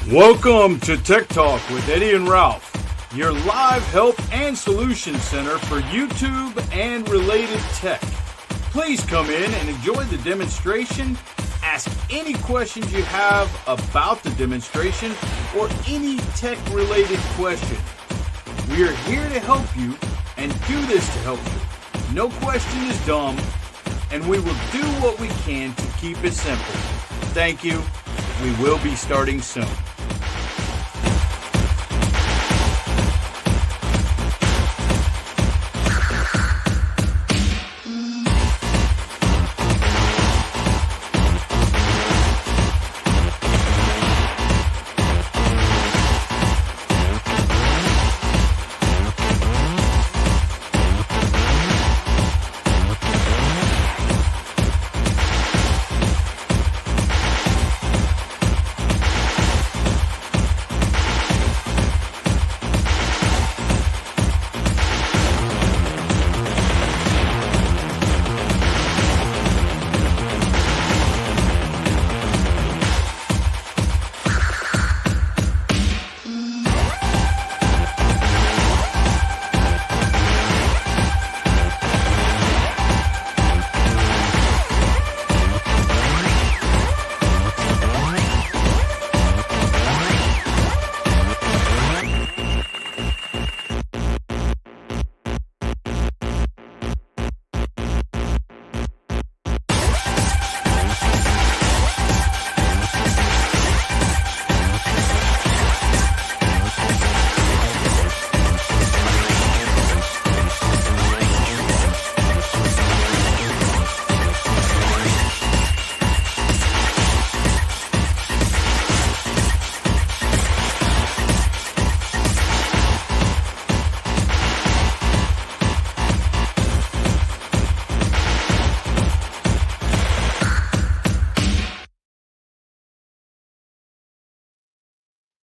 Welcome to Tech Talk with Eddie and Ralph, your live help and solution center for YouTube and related tech. Please come in and enjoy the demonstration. Ask any questions you have about the demonstration or any tech-related question. We are here to help you and do this to help you. No question is dumb, and we will do what we can to keep it simple. Thank you. We will be starting soon.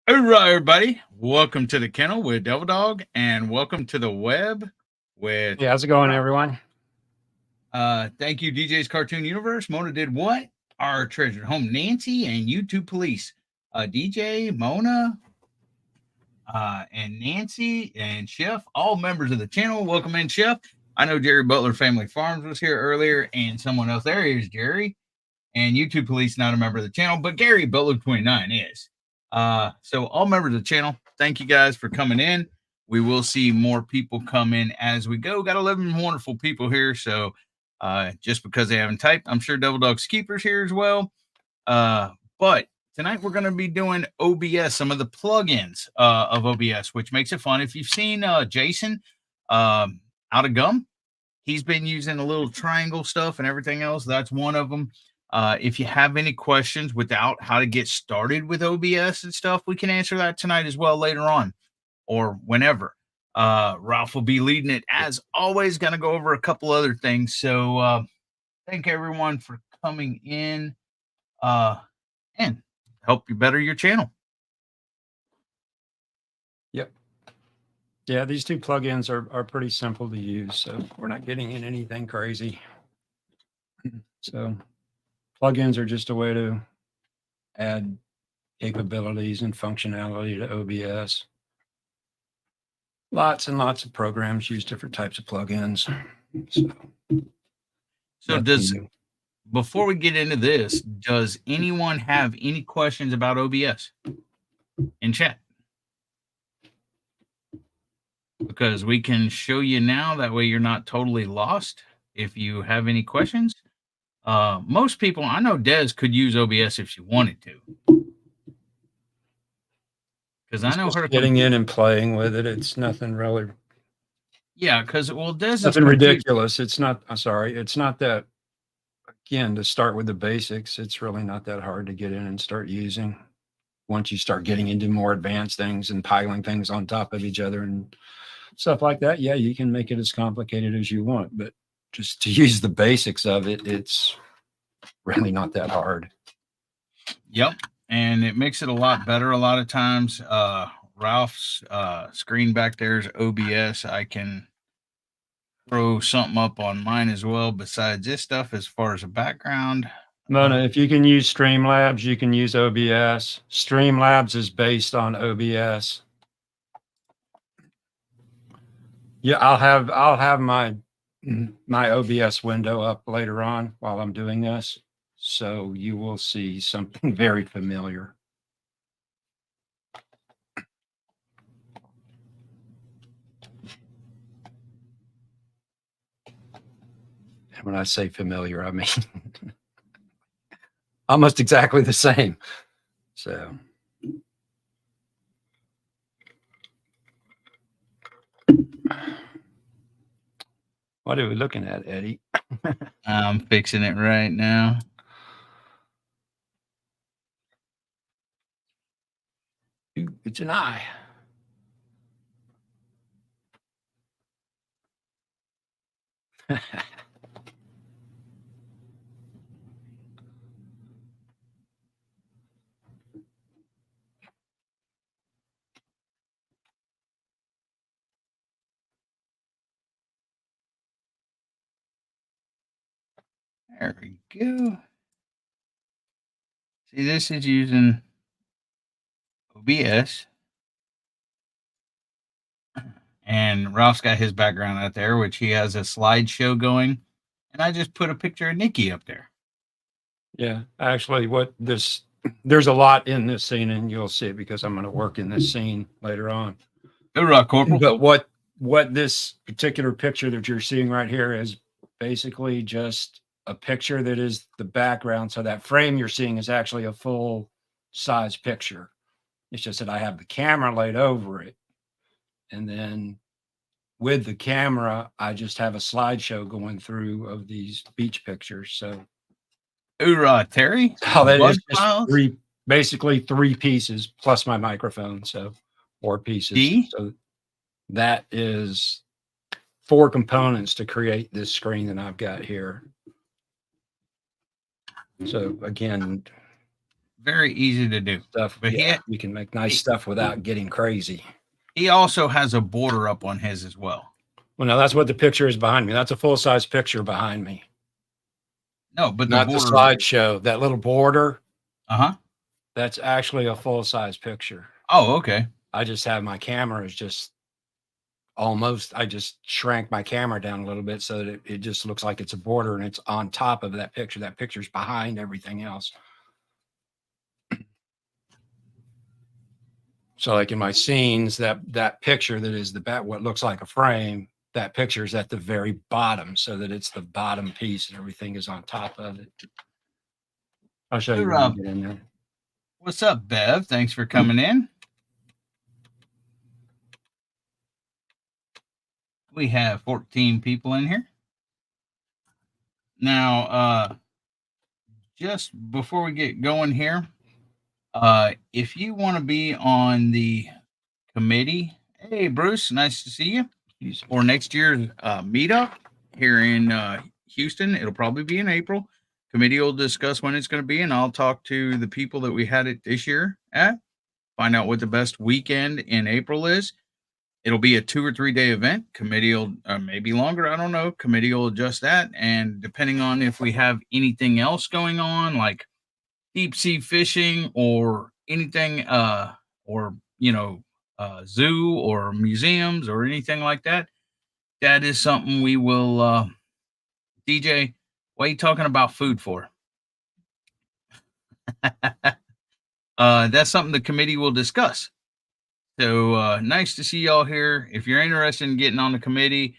All right, everybody. Welcome to the kennel with Devil Dog, and welcome to the web with. Yeah, how's it going, everyone? Thank you, DJ's Cartoon Universe. Mona did what? Our treasured home, Nancy, and YouTube Police. DJ, Mona, and Nancy, and Chef, all members of the channel. Welcome in, Chef. I know Jerry Butler Family Farms was here earlier, and someone else. There is Jerry. And YouTube Police, not a member of the channel, but Gary Butler 29 is. So all members of the channel, thank you guys for coming in. We will see more people come in as we go. Got 11 wonderful people here. So just because they haven't typed, I'm sure Devil Dog's Keeper's here as well. But tonight we're going to be doing OBS, some of the plugins of OBS, which makes it fun. If you've seen Jason out of Gum, he's been using a little triangle stuff and everything else. That's one of them. If you have any questions without how to get started with OBS and stuff, we can answer that tonight as well later on or whenever. Ralph will be leading it as always. Going to go over a couple other things. So thank everyone for coming in and help you better your channel. Yep. Yeah, these two plugins are pretty simple to use, so we're not getting in anything crazy. So plugins are just a way to add capabilities and functionality to OBS. Lots and lots of programs use different types of plugins. So before we get into this, does anyone have any questions about OBS in chat? Because we can show you now. That way you're not totally lost if you have any questions. Most people, I know Des could use OBS if she wanted to. Because I know her getting in and playing with it. It's nothing really. Yeah, because Des is nothing ridiculous. It's not. I'm sorry. It's not that. Again, to start with the basics, it's really not that hard to get in and start using. Once you start getting into more advanced things and piling things on top of each other and stuff like that, yeah, you can make it as complicated as you want. But just to use the basics of it, it's really not that hard. Yep. And it makes it a lot better a lot of times. Ralph's screen back there is OBS. I can throw something up on mine as well besides this stuff as far as a background. Mona, if you can use Streamlabs, you can use OBS. Streamlabs is based on OBS. Yeah, I'll have my OBS window up later on while I'm doing this. So you will see something very familiar. And when I say familiar, I mean almost exactly the same. So what are we looking at, Eddie? I'm fixing it right now. It's an eye. There we go. See, this is using OBS. And Ralph's got his background out there, which he has a slideshow going. And I just put a picture of Nikki up there. Yeah, actually, there's a lot in this scene, and you'll see it because I'm going to work in this scene later on. Hoorah, Corporal. But what this particular picture that you're seeing right here is basically just a picture that is the background. So that frame you're seeing is actually a full size picture. It's just that I have the camera laid over it. And then with the camera, I just have a slideshow going through of these beach pictures. So Hoorah, Terry. how that Bug is just files? basically three pieces plus my microphone. So 4 pieces. D? So that is 4 components to create this screen that I've got here. So again, Very easy to do. stuff, But yeah, you can make nice stuff without getting crazy. he also has a border up on his as well. Well, no, that's what the picture is behind me. That's a full size picture behind me. No, but Not the border. slideshow. That little border, Uh-huh. that's actually a full size picture. Oh, okay. I just have my camera is just I just shrank my camera down a little bit so that it just looks like it's a border and it's on top of that picture. That picture's behind everything else. So like in my scenes, that picture that is what looks like a frame, that picture is at the very bottom so that it's the bottom piece and everything is on top of it. I'll show you when we get in there. What's up, Bev? Thanks for coming in. We have 14 people in here. Now, just before we get going here, if you want to be on the committee, hey, Bruce, nice to see you. For next year's meetup here in Houston, it'll probably be in April. Committee will discuss when it's going to be, and I'll talk to the people that we had it this year at, find out what the best weekend in April is. It'll be a 2 or 3 day event. Committee will maybe longer. I don't know. Committee will adjust that. And depending on if we have anything else going on, like deep sea fishing or anything, or, zoo or museums or anything like that, that is something we will, DJ, what are you talking about food for? That's something the committee will discuss. So nice to see y'all here. If you're interested in getting on the committee,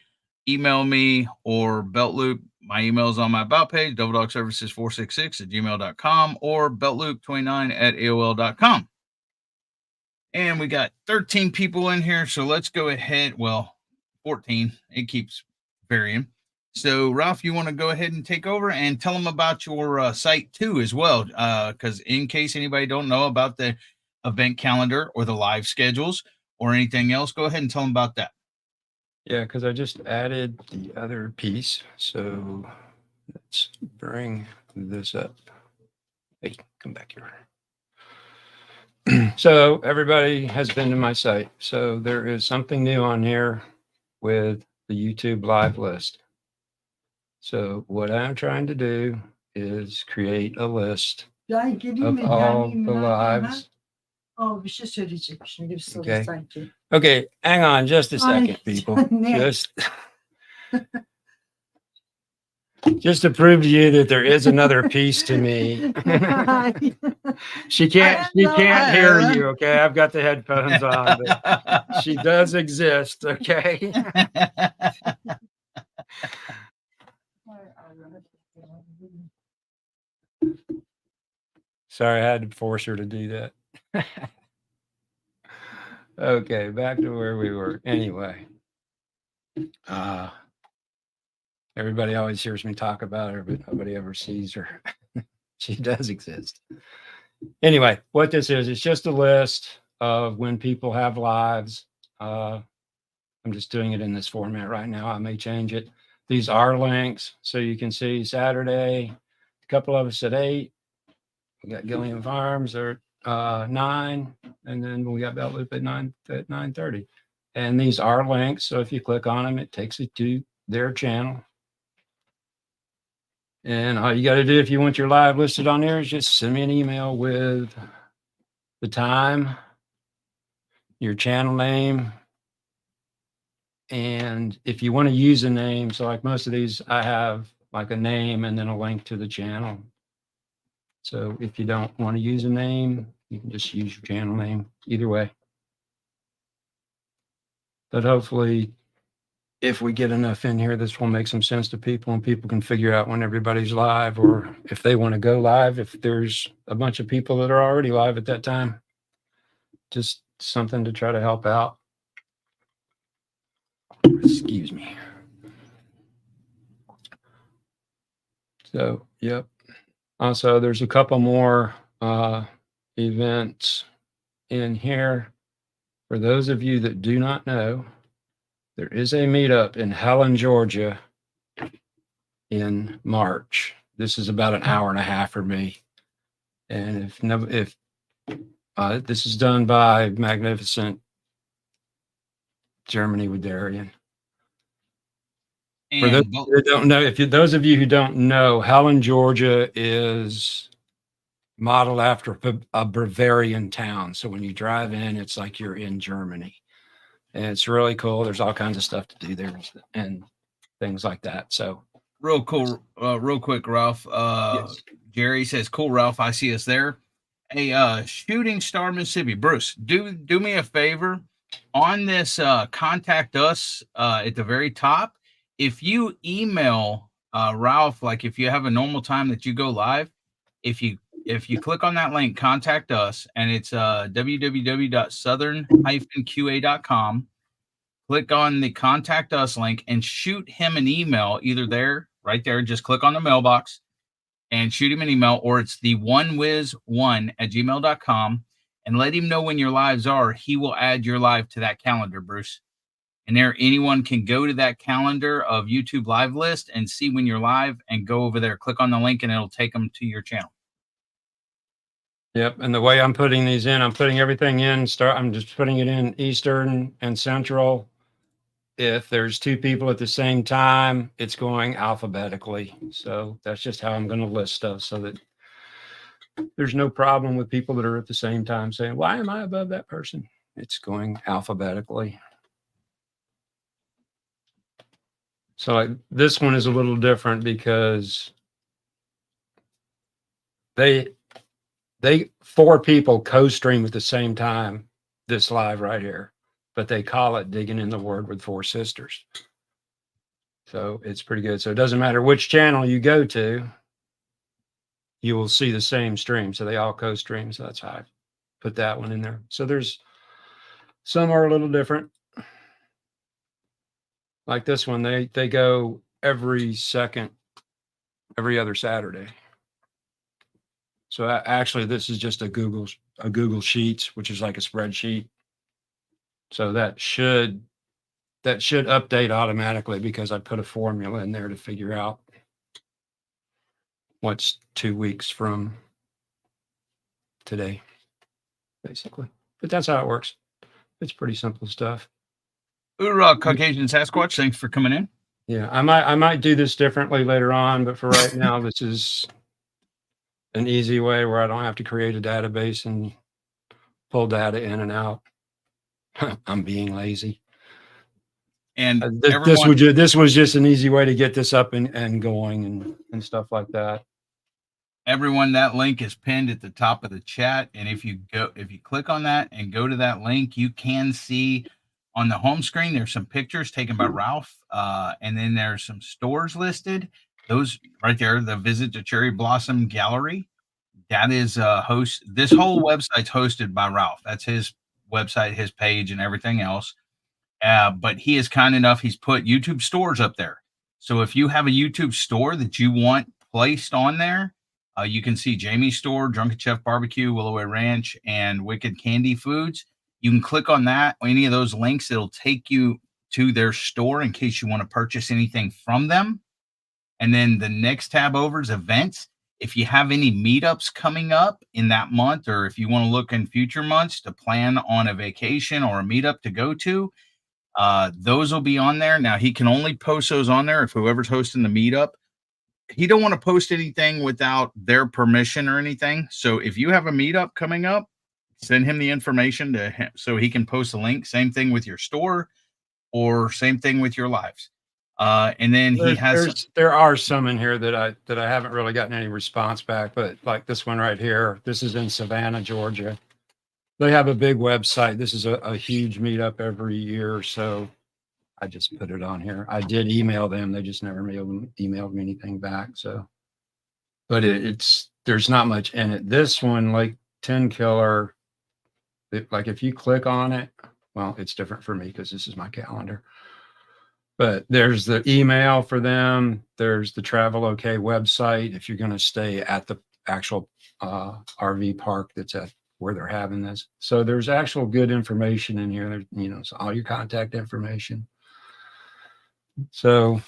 email me or Beltloop. My email is on my about page, doubledogservices466@gmail.com or beltloop29@aol.com. And we got 13 people in here, so let's go ahead. Well, 14. It keeps varying. So, Ralph, you want to go ahead and take over and tell them about your site too as well, because in case anybody don't know about the event calendar or the live schedules or anything else, go ahead and tell them about that. Yeah, because I just added the other piece. So let's bring this up. Hey, come back here. So everybody has been to my site. So there is something new on here with the YouTube live list. So what I'm trying to do is create a list Ya geleyim of mi? all Gelmeyeyim mi? the Ne yapayım, ha? lives. Aa, bir şey söyleyecek. Şimdi bir soru Okay. sanki. Okay, hang on just a second, Ay, people. ne? Just to prove to you that there is another piece to me. Ay. She can't I hear know. you, okay? I've got the headphones on, but she does exist, okay? Sorry, I had to force her to do that. Okay, back to where we were. Anyway, everybody always hears me talk about her, but nobody ever sees her. She does exist. Anyway, what this is, it's just a list of when people have lives. I'm just doing it in this format right now. I may change it. These are links, so you can see Saturday, a couple of us at 8. We got Gilliam Farms at 9, and then we got Belt Loop at 9:30. And these are links, so if you click on them, it takes you to their channel. And all you got to do if you want your live listed on there is just send me an email with the time, your channel name, and if you want to use a name, so like most of these, I have like a name and then a link to the channel. So if you don't want to use a name, you can just use your channel name, either way. But hopefully, if we get enough in here, this will make some sense to people and people can figure out when everybody's live, or if they want to go live, if there's a bunch of people that are already live at that time, just something to try to help out. Excuse me. So, yep. Also, there's a couple more events in here. For those of you that do not know, there is a meetup in Helen, Georgia in March. This is about an hour and a half for me. And if this is done by Magnificent Germany with Darien. For those that don't know, those of you who don't know, Helen, Georgia is modeled after a Bavarian town. So when you drive in, it's like you're in Germany. And it's really cool. There's all kinds of stuff to do there and things like that. So real cool, real quick, Ralph. yes. Jerry says, "Cool, Ralph. I see us there." Hey, Shooting Star Mississippi, Bruce, do me a favor on this. Contact us at the very top. If you email Ralph, like if you have a normal time that you go live, if you click on that link, contact us, and it's www.southern-qa.com. Click on the contact us link and shoot him an email, either there, right there. Just click on the mailbox and shoot him an email, or it's the onewiz1@gmail.com, and let him know when your lives are. He will add your live to that calendar, Bruce. And there, anyone can go to that calendar of YouTube live list and see when you're live and go over there, click on the link, and it'll take them to your channel. Yep. And the way I'm putting these in, I'm putting everything in. I'm just putting it in Eastern and Central. If there's 2 people at the same time, it's going alphabetically. So that's just how I'm going to list stuff, so that there's no problem with people that are at the same time saying, why am I above that person? It's going alphabetically. So this one is a little different because they 4 people co-stream at the same time, this live right here, but they call it Digging in the Word with 4 Sisters. So it's pretty good. So it doesn't matter which channel you go to, you will see the same stream. So they all co-stream. So that's how I put that one in there. So there's some are a little different. Like this one, they go every other Saturday. So actually, this is just a Google Sheets, which is like a spreadsheet. So that should update automatically, because I put a formula in there to figure out what's 2 weeks from today, basically. But that's how it works. It's pretty simple stuff. Hoorah, Caucasian Sasquatch, thanks for coming in. Yeah, I might do this differently later on, but for right now, this is an easy way where I don't have to create a database and pull data in and out. I'm being lazy. And This everyone, this was just an easy way to get this up and going and stuff like that. everyone, that link is pinned at the top of the chat. And if you click on that and go to that link, you can see on the home screen, there's some pictures taken by Ralph. And then there's some stores listed. Those right there, the Visit to Cherry Blossom Gallery. That is this whole website's hosted by Ralph. That's his website, his page, and everything else. But he is kind enough, he's put YouTube stores up there. So if you have a YouTube store that you want placed on there, you can see Jamie's store, Drunken Chef Barbecue, Willoway Ranch, and Wicked Candy Foods. You can click on that, any of those links. It'll take you to their store in case you want to purchase anything from them. And then the next tab over is events. If you have any meetups coming up in that month, or if you want to look in future months to plan on a vacation or a meetup to go to, those will be on there. Now, he can only post those on there if whoever's hosting the meetup. He don't want to post anything without their permission or anything. So if you have a meetup coming up, send him the information to him so he can post a link. Same thing with your store, or same thing with your lives. And then there are some in here that I haven't really gotten any response back, but like this one right here, this is in Savannah, Georgia. They have a big website. This is a huge meetup every year. So I just put it on here. I did email them. They just never emailed me anything back. So, but there's not much in it. This one, like 10 Killer, like if you click on it, well, it's different for me because this is my calendar. But there's the email for them. There's the Travel OK website if you're going to stay at the actual RV park that's at where they're having this. So there's actual good information in here. There's, so all your contact information. So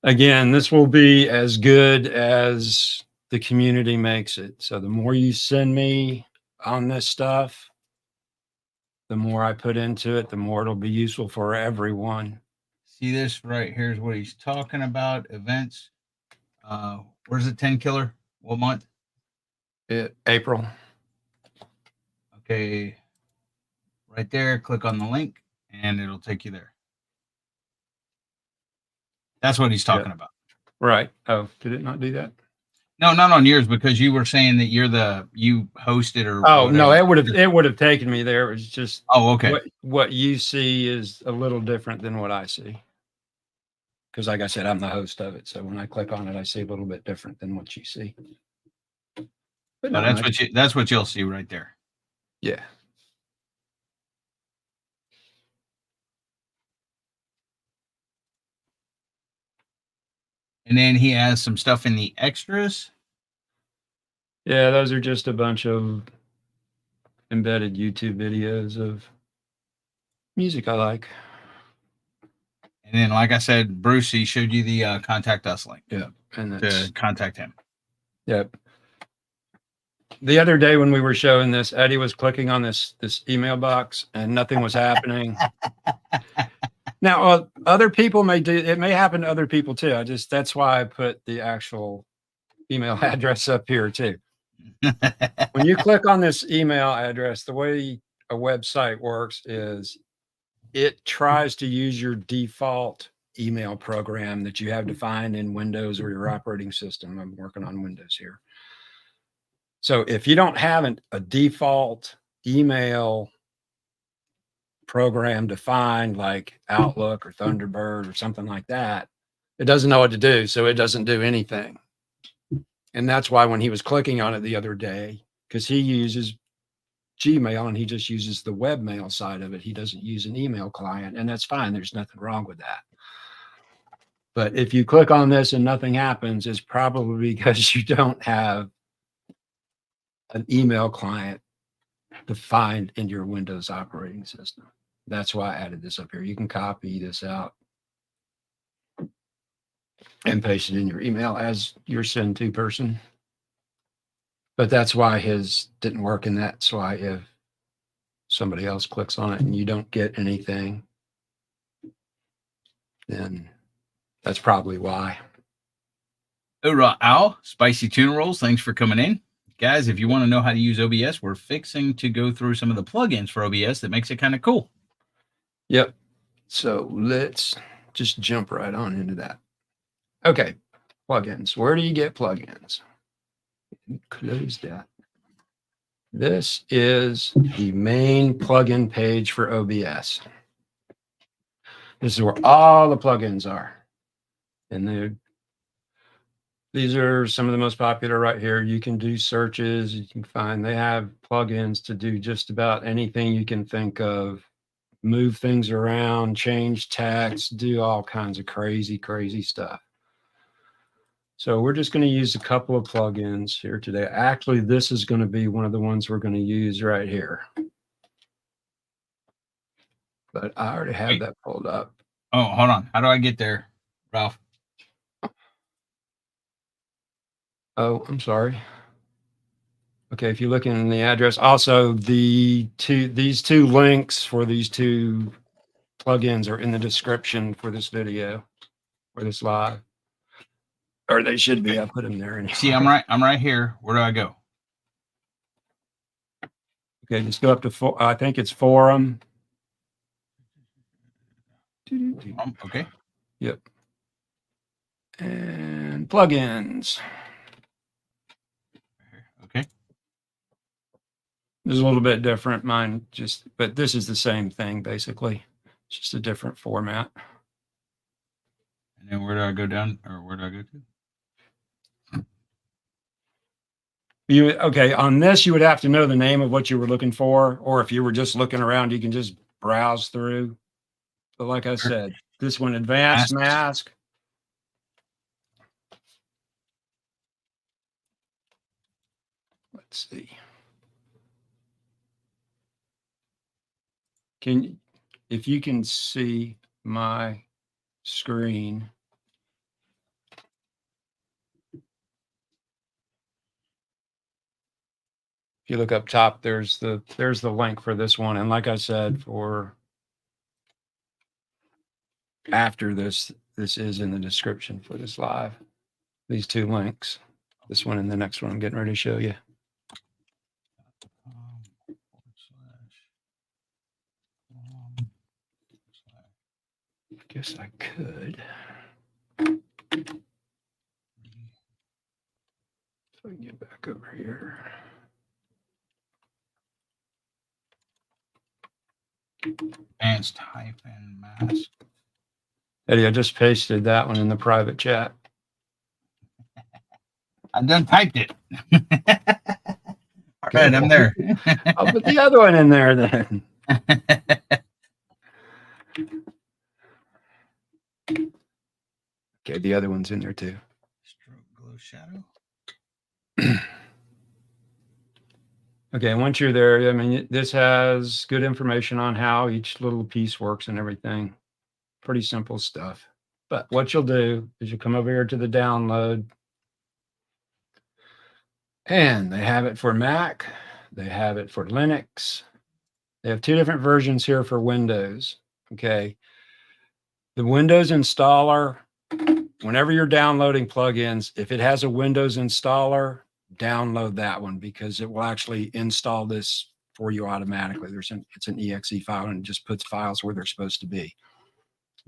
again, this will be as good as the community makes it. So the more you send me on this stuff, the more I put into it, the more it'll be useful for everyone. See this right here is what he's talking about. Events. Where's the 10 Killer? What month? April. Okay. Right there. Click on the link and it'll take you there. That's what he's talking about. Right. Oh, did it not do that? No, not on yours, because you were saying that you hosted or. Oh, whatever. No, it would have taken me there. It was just. Oh, okay. What you see is a little different than what I see. Because like I said, I'm the host of it. So when I click on it, I see a little bit different than what you see. But no, that's what you'll see right there. Yeah. And then he has some stuff in the extras. Yeah, those are just a bunch of embedded YouTube videos of music I like. And then, like I said, Bruce, he showed you the contact us link. Yeah, and to contact him. Yep. The other day when we were showing this, Eddie was clicking on this email box and nothing was happening. Now, other people may do it. May happen to other people too. That's why I put the actual email address up here too. When you click on this email address, the way a website works is it tries to use your default email program that you have defined in Windows or your operating system. I'm working on Windows here. So if you don't have a default email program defined like Outlook or Thunderbird or something like that, it doesn't know what to do. So it doesn't do anything. And that's why when he was clicking on it the other day, because he uses Gmail and he just uses the webmail side of it. He doesn't use an email client, and that's fine. There's nothing wrong with that. But if you click on this and nothing happens, it's probably because you don't have an email client defined in your Windows operating system. That's why I added this up here. You can copy this out and paste it in your email as your send to person. But that's why his didn't work, and that's why if somebody else clicks on it and you don't get anything, then that's probably why. Hoorah, Al, Spicy Tuna Rolls, thanks for coming in. guys, if you want to know how to use OBS, we're fixing to go through some of the plugins for OBS that makes it kind of cool. Yep. So let's just jump right on into that. Okay. Plugins. Where do you get plugins? Close that. This is the main plugin page for OBS. This is where all the plugins are. And these are some of the most popular right here. You can do searches. You can find, they have plugins to do just about anything you can think of. Move things around, change text, do all kinds of crazy, crazy stuff. So we're just going to use a couple of plugins here today. Actually, this is going to be one of the ones we're going to use right here. But I already have that pulled up. Oh, hold on. How do I get there, Ralph? Oh, I'm sorry. Okay, if you look in the address, also these two links for these two plugins are in the description for this video or this live. Or they should be. I put them there. Anyway. See, I'm right here. Where do I go? Okay, just go up to I think it's forum. Okay. Yep. And plugins. Okay. It's a little bit different. Mine but this is the same thing basically. It's just a different format. And then where do I go down, or where do I go to? Okay, on this, you would have to know the name of what you were looking for, or if you were just looking around, you can just browse through. But like I said, this one, advanced mask. Let's see. If you can see my screen. If you look up top, there's the link for this one. And like I said, for after this is in the description for this live. These two links, this one and the next one I'm getting ready to show you. I guess I could. So I can get back over here. Advanced hyphen mask. Eddie, I just pasted that one in the private chat. I done typed it. All right, I'm there. I'll put the other one in there then. Okay, the other one's in there too. Stroke, glow, shadow. Okay, once you're there, I mean, this has good information on how each little piece works and everything. Pretty simple stuff. But what you'll do is you come over here to the download. And they have it for Mac. They have it for Linux. They have two different versions here for Windows. Okay. The Windows installer, whenever you're downloading plugins, if it has a Windows installer, download that one because it will actually install this for you automatically. It's an exe file and it just puts files where they're supposed to be.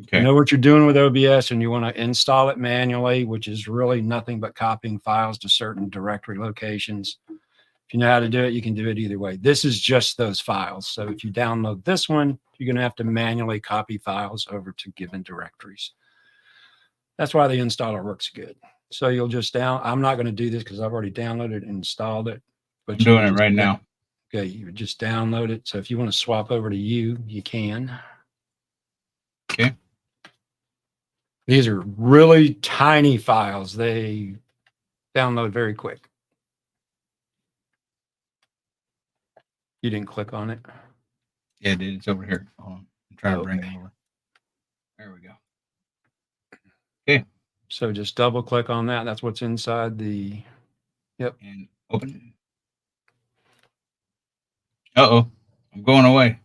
Okay. You know what you're doing with OBS and you want to install it manually, which is really nothing but copying files to certain directory locations. If you know how to do it, you can do it either way. This is just those files. So if you download this one, you're going to have to manually copy files over to given directories. That's why the installer works good. So you'll just I'm not going to do this because I've already downloaded and installed it. But I'm doing it right now. Okay, you would just download it. So if you want to swap over to you can. Okay. These are really tiny files. They download very quick. You didn't click on it? Yeah, dude, it's over here. Hold on. I'm trying to bring it over. There we go. Okay. So just double click on that. That's what's inside the, yep. And open it. Uh-oh. I'm going away.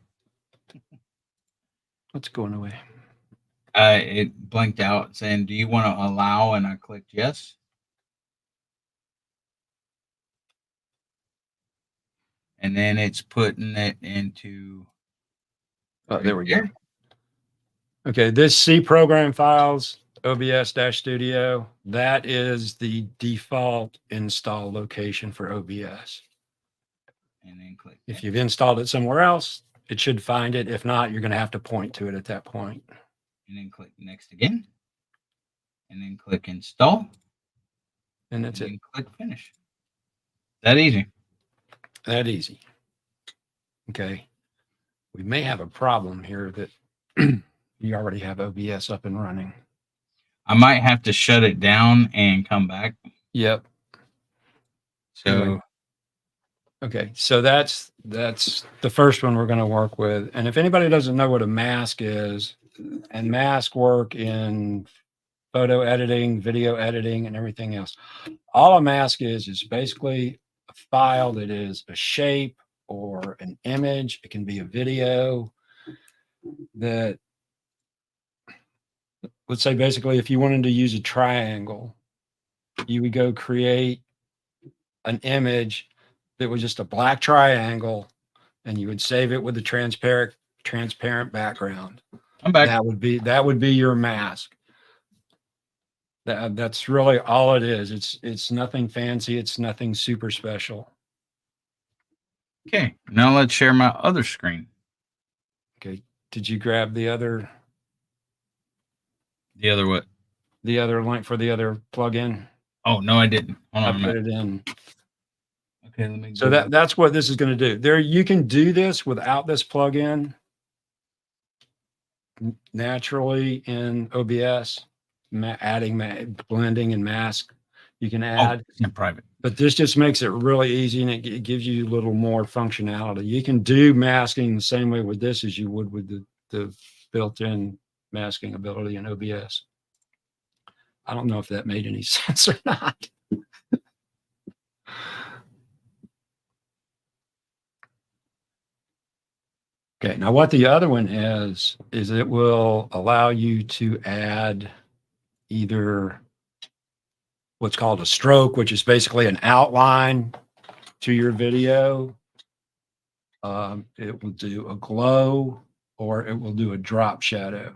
What's going away? It blanked out saying, do you want to allow? And I clicked yes. and then it's putting it into. Oh, there we go. here. Okay, this C program files, OBS-Studio, that is the default install location for OBS. And then click. If you've installed it somewhere else, it should find it. If not, you're going to have to point to it at that point. And then click next again. And then click install. And that's and it. then click finish. That easy. That easy. Okay. We may have a problem here that you already have OBS up and running. I might have to shut it down and come back. Yep. So Anyway. Okay, so that's the first one we're going to work with. And if anybody doesn't know what a mask is, and mask work in photo editing, video editing, and everything else, all a mask is basically a file that is a shape or an image. It can be a video that, let's say, basically, if you wanted to use a triangle, you would go create an image that was just a black triangle, and you would save it with a transparent background. I'm back. That would be your mask. That's really all it is. It's nothing fancy. It's nothing super special. Okay, now let's share my other screen. Okay. Did you grab the other What? the other link for the other plugin? Oh no, I didn't. Hold I on a put minute. it in. Okay, let me. So go. that's what this is going to do. There, you can do this without this plugin naturally in OBS, adding blending and mask. You can add, it's in private. but this just makes it really easy, and it gives you a little more functionality. You can do masking the same way with this as you would with the built-in masking ability in OBS. I don't know if that made any sense or not. Okay, now what the other one is it will allow you to add either what's called a stroke, which is basically an outline to your video. It will do a glow, or it will do a drop shadow.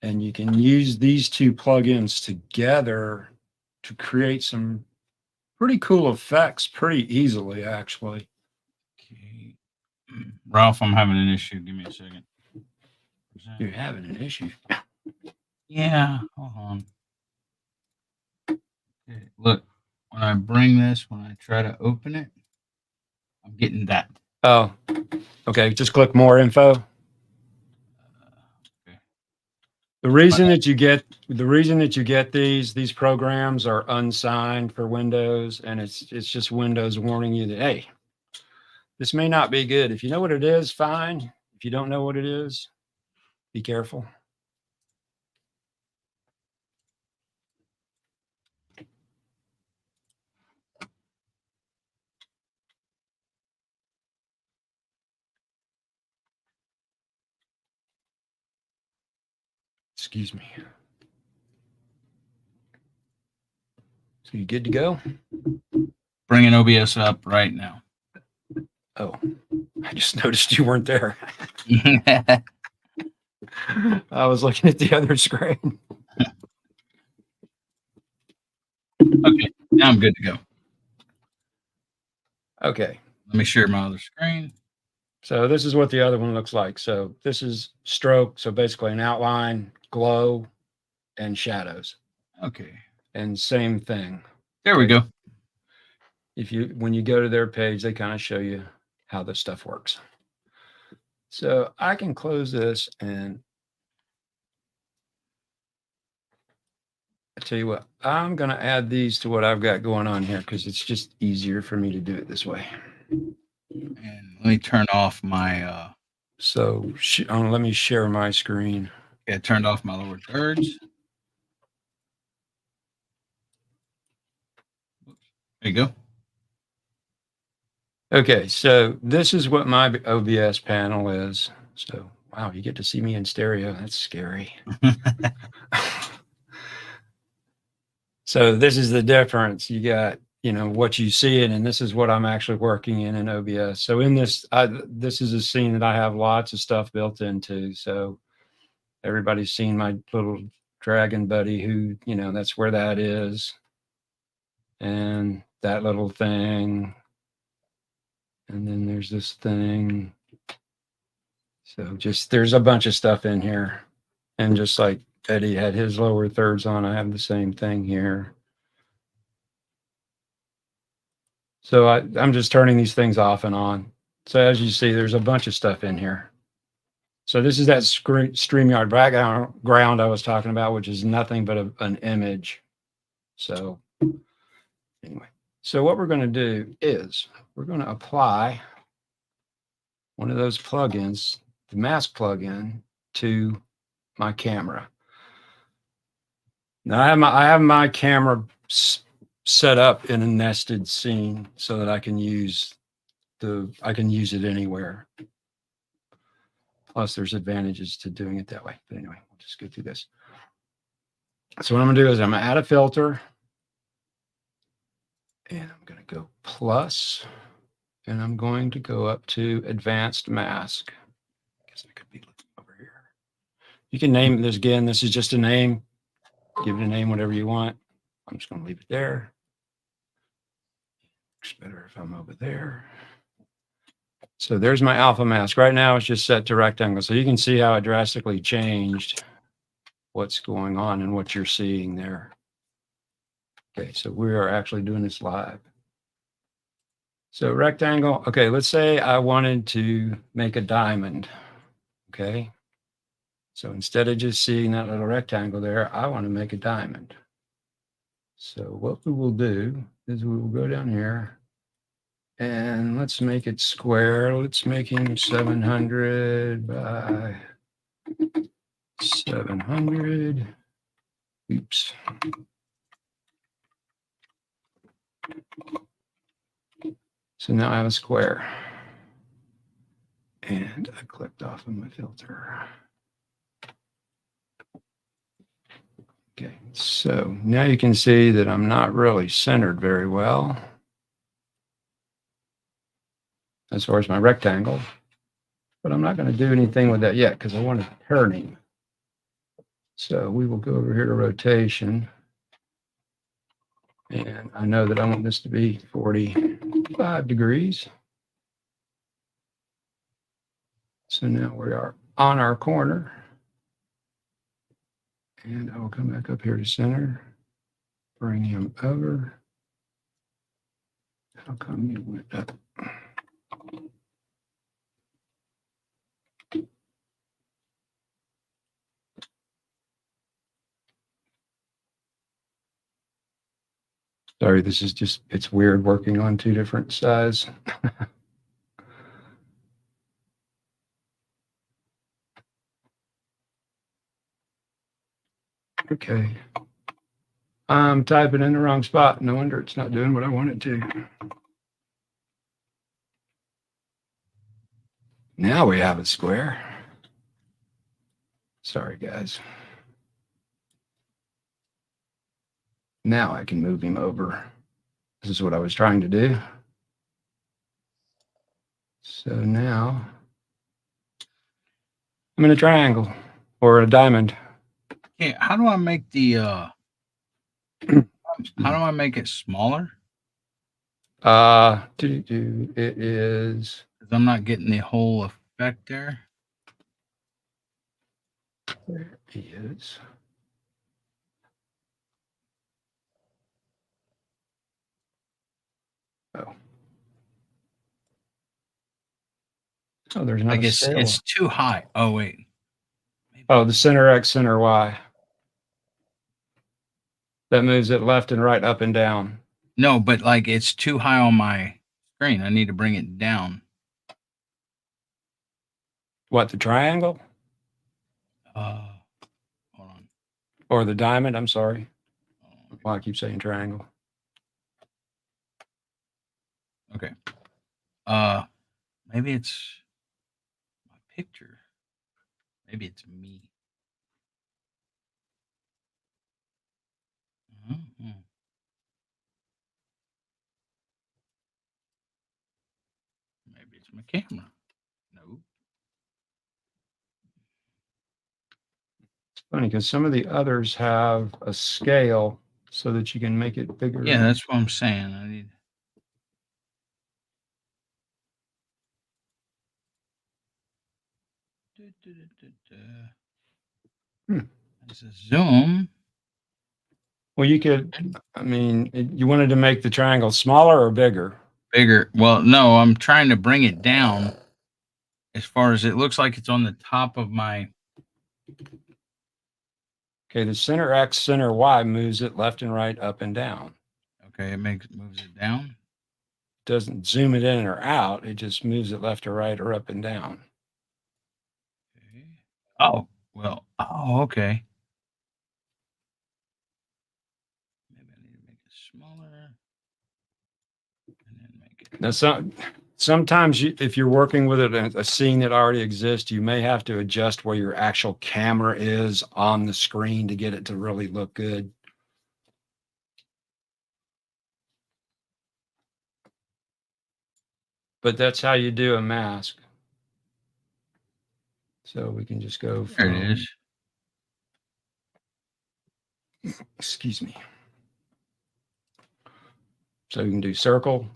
And you can use these two plugins together to create some pretty cool effects pretty easily, actually. Okay. Ralph, I'm having an issue. Give me a second. You're having an issue. Yeah, hold on. Okay, look, when I bring this, when I try to open it, I'm getting that. Oh, okay. Just click more info. Okay. The reason that you get these programs are unsigned for Windows, and it's just Windows warning you that, hey, this may not be good. If you know what it is, fine. If you don't know what it is, be careful. Excuse me. So you good to go? Bringing OBS up right now. Oh, I just noticed you weren't there. I was looking at the other screen. Okay, now I'm good to go. Okay. Let me share my other screen. So this is what the other one looks like. So this is stroke. So basically an outline, glow, and shadows. Okay. And same thing. There we go. When you go to their page, they kind of show you how this stuff works. So I can close this, and I tell you what, I'm going to add these to what I've got going on here because it's just easier for me to do it this way. And let me turn off my So let me share my screen. I turned off my lower thirds. There you go. Okay, so this is what my OBS panel is. So, wow, you get to see me in stereo. That's scary. So this is the difference. You got you know, what you see it, and this is what I'm actually working in OBS. So in this, this is a scene that I have lots of stuff built into. So everybody's seen my little dragon buddy who, you know, that's where that is. And that little thing. And then there's this thing. So just, there's a bunch of stuff in here. And just like Eddie had his lower thirds on, I have the same thing here. So I'm just turning these things off and on. So as you see, there's a bunch of stuff in here. So this is that StreamYard background I was talking about, which is nothing but an image. So anyway, so what we're going to do is we're going to apply one of those plugins, the mask plugin, to my camera. Now I have my camera set up in a nested scene so that I can use it anywhere. Plus, there's advantages to doing it that way. But anyway, we'll just go through this. So what I'm gonna do is I'm gonna add a filter, and I'm gonna go plus, and I'm going to go up to advanced mask. I guess I could be looking over here. You can name this again. This is just a name. Give it a name, whatever you want. I'm just gonna leave it there. Looks better if I'm over there. So there's my alpha mask. Right now it's just set to rectangle. So you can see how it drastically changed what's going on and what you're seeing there. Okay, so we are actually doing this live. So rectangle, okay, let's say I wanted to make a diamond, okay? So instead of just seeing that little rectangle there, I want to make a diamond. So what we will do is we will go down here and let's make it square. Let's make him 700 by 700. Oops. So now I have a square. And I clicked off of my filter. Okay, so now you can see that I'm not really centered very well as far as my rectangle, but I'm not going to do anything with that yet because I want to turn him. So we will go over here to rotation. And I know that I want this to be 45 degrees. So now we are on our corner. And I will come back up here to center, bring him over. How come you went up? Sorry, this is just, it's weird working on two different sides. Okay. I'm typing in the wrong spot. No wonder it's not doing what I want it to. Now we have a square. Sorry, guys. Now I can move him over. This is what I was trying to do. So now I'm in a triangle or a diamond. Yeah, how do I make the how do I make it smaller? It is, 'Cause I'm not getting the whole effect there. there he is. Oh. Oh, there's not Like a it's scale. it's too high. Oh wait. Oh, the center X, center Y. That moves it left and right, up and down. No, but like it's too high on my screen. I need to bring it down. What, the triangle Hold on. or the diamond? I'm sorry. Why I keep saying triangle. Okay. Maybe it's my picture. Maybe it's me. Mhm. That's my camera. No. Funny because some of the others have a scale so that you can make it bigger. Yeah, that's what I'm saying. I need. Hmm. That's a zoom. Well, you could, I mean, you wanted to make the triangle smaller or bigger? Bigger. Well, no, I'm trying to bring it down as far as it looks like it's on the top of my. Okay, the center X, center Y moves it left and right, up and down. Okay, moves it down. Doesn't zoom it in or out. It just moves it left or right or up and down. Okay. Oh, well. Oh, okay. Maybe I need to make it smaller. And then make it. Now, sometimes if you're working with a scene that already exists, you may have to adjust where your actual camera is on the screen to get it to really look good. But that's how you do a mask. So we can just go There from, it is. excuse me. So you can do circle.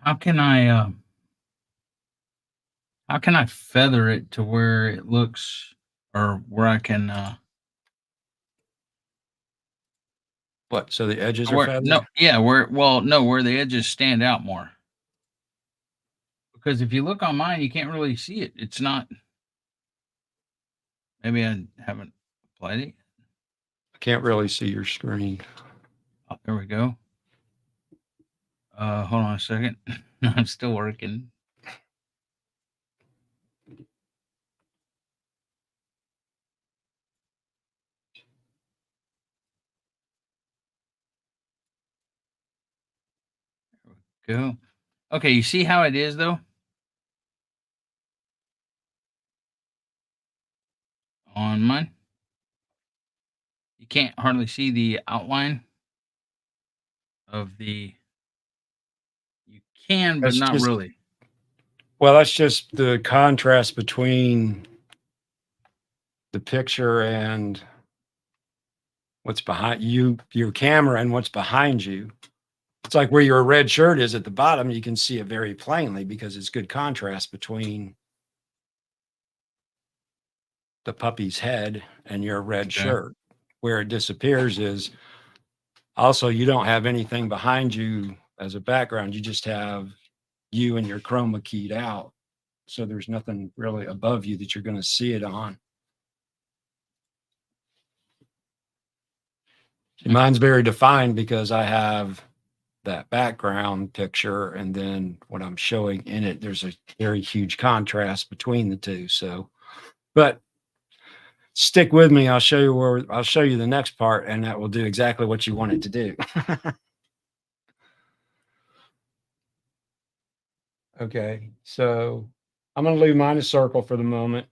How can I feather it to where it looks or where I can What? So the edges are where feathered? no where the edges stand out more. Because if you look on mine, you can't really see it. It's not. Maybe I haven't applied it. I can't really see your screen. Oh, there we go. Hold on a second. I'm still working. There we go. Okay, you see how it is though? On mine. You can't hardly see the outline of the. You can, but That's not just, really. well, that's just the contrast between the picture and what's behind you, your camera, and what's behind you. It's like where your red shirt is at the bottom, you can see it very plainly because it's good contrast between the puppy's head and your red Okay. shirt. Where it disappears is also you don't have anything behind you as a background. You just have you and your chroma keyed out. So there's nothing really above you that you're going to see it on. Mine's very defined because I have that background picture and then what I'm showing in it, there's a very huge contrast between the two. So, but stick with me. I'll show you the next part and that will do exactly what you want it to do. Okay. So I'm going to leave mine a circle for the moment.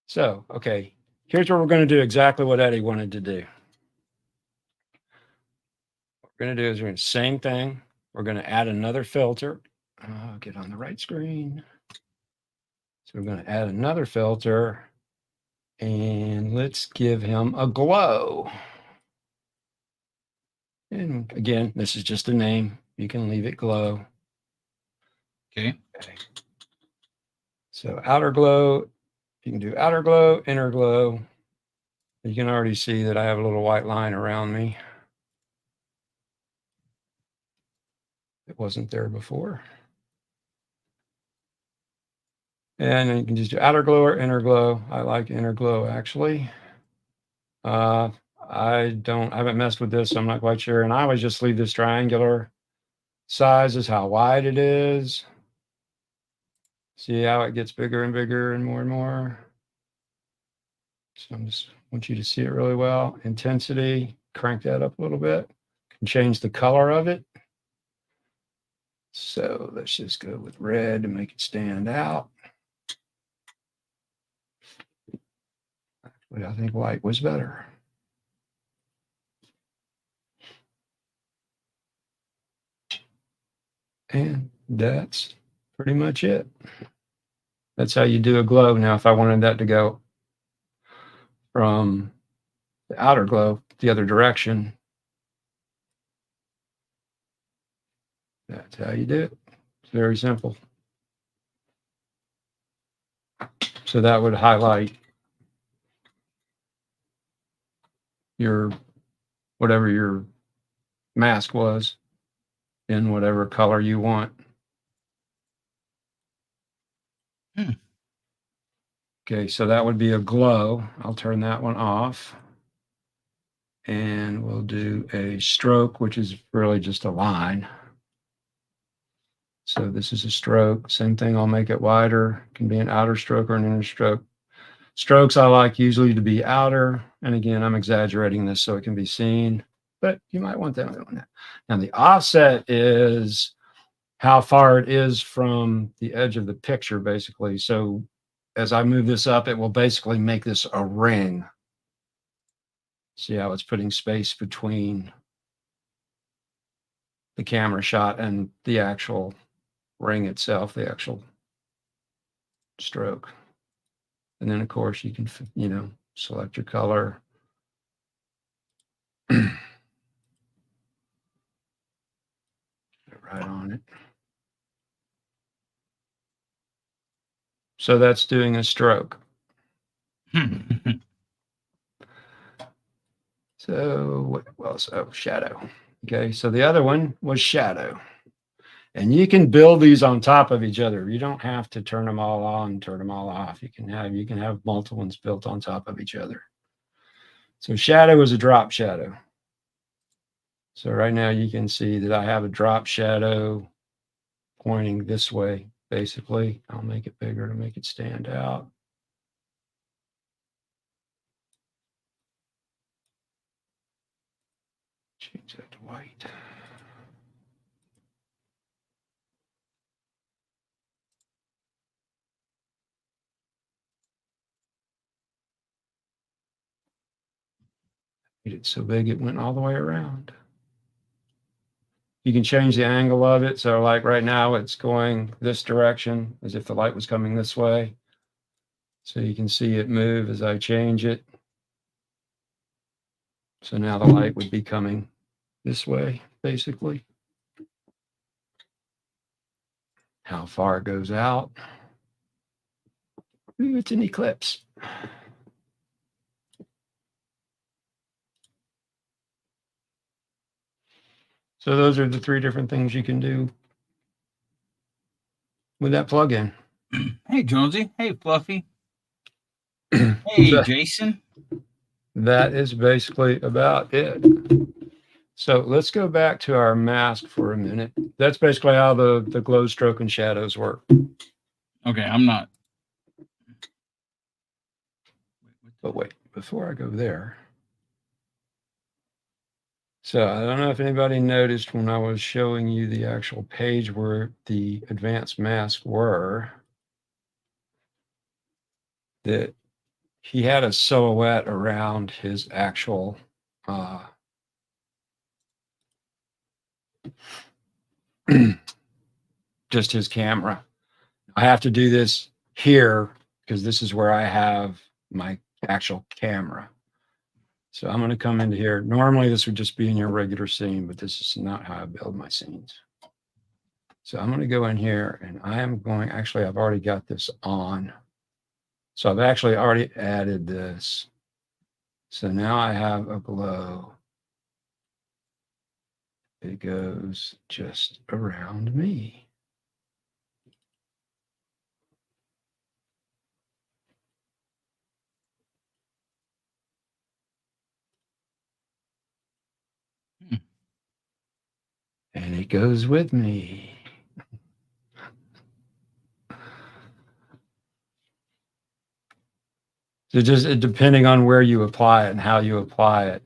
So, okay, here's what we're going to do exactly what Eddie wanted to do. What we're going to do is we're going to same thing. We're going to add another filter. Get on the right screen. So we're going to add another filter and let's give him a glow. And again, this is just a name. You can leave it glow. Okay. So outer glow, you can do outer glow, inner glow. You can already see that I have a little white line around me. It wasn't there before. And then you can just do outer glow or inner glow. I like inner glow actually. I haven't messed with this, so I'm not quite sure. And I always just leave this triangular size is how wide it is. See how it gets bigger and bigger and more. So I just want you to see it really well. Intensity, crank that up a little bit. Can change the color of it. So let's just go with red to make it stand out. But I think white was better. And that's pretty much it. That's how you do a glow. Now, if I wanted that to go from the outer glow the other direction, that's how you do it. It's very simple. So that would highlight your whatever your mask was in whatever color you want. Okay, so that would be a glow. I'll turn that one off. And we'll do a stroke, which is really just a line. So this is a stroke. Same thing, I'll make it wider. It can be an outer stroke or an inner stroke. Strokes I like usually to be outer. And again, I'm exaggerating this so it can be seen, but you might want that one. Now the offset is how far it is from the edge of the picture, basically. So as I move this up, it will basically make this a ring. See how it's putting space between the camera shot and the actual ring itself, the actual stroke. And then of course you can, select your color. Right on it. So that's doing a stroke. So what else? Oh, shadow. Okay, so the other one was shadow. And you can build these on top of each other. You don't have to turn them all on, turn them all off. You can have multiple ones built on top of each other. So shadow is a drop shadow. So right now you can see that I have a drop shadow pointing this way, basically. I'll make it bigger to make it stand out. Change that to white. Made it so big it went all the way around. You can change the angle of it. So like right now it's going this direction as if the light was coming this way. So you can see it move as I change it. So now the light would be coming this way, basically. How far it goes out. Ooh, it's an eclipse. So those are the three different things you can do with that plugin. Hey, Jonesy. Hey, Fluffy. Hey, Jason. That is basically about it. So let's go back to our mask for a minute. That's basically how the glow, stroke, and shadows work. Okay, I'm not. But wait, before I go there. So I don't know if anybody noticed when I was showing you the actual page where the advanced masks were, that he had a silhouette around his actual just his camera. I have to do this here because this is where I have my actual camera. So I'm going to come into here. Normally this would just be in your regular scene, but this is not how I build my scenes. So I'm going to go in here and I am going, actually, I've already got this on. So I've actually already added this. So now I have a glow. It goes just around me. And it goes with me. So just depending on where you apply it and how you apply it.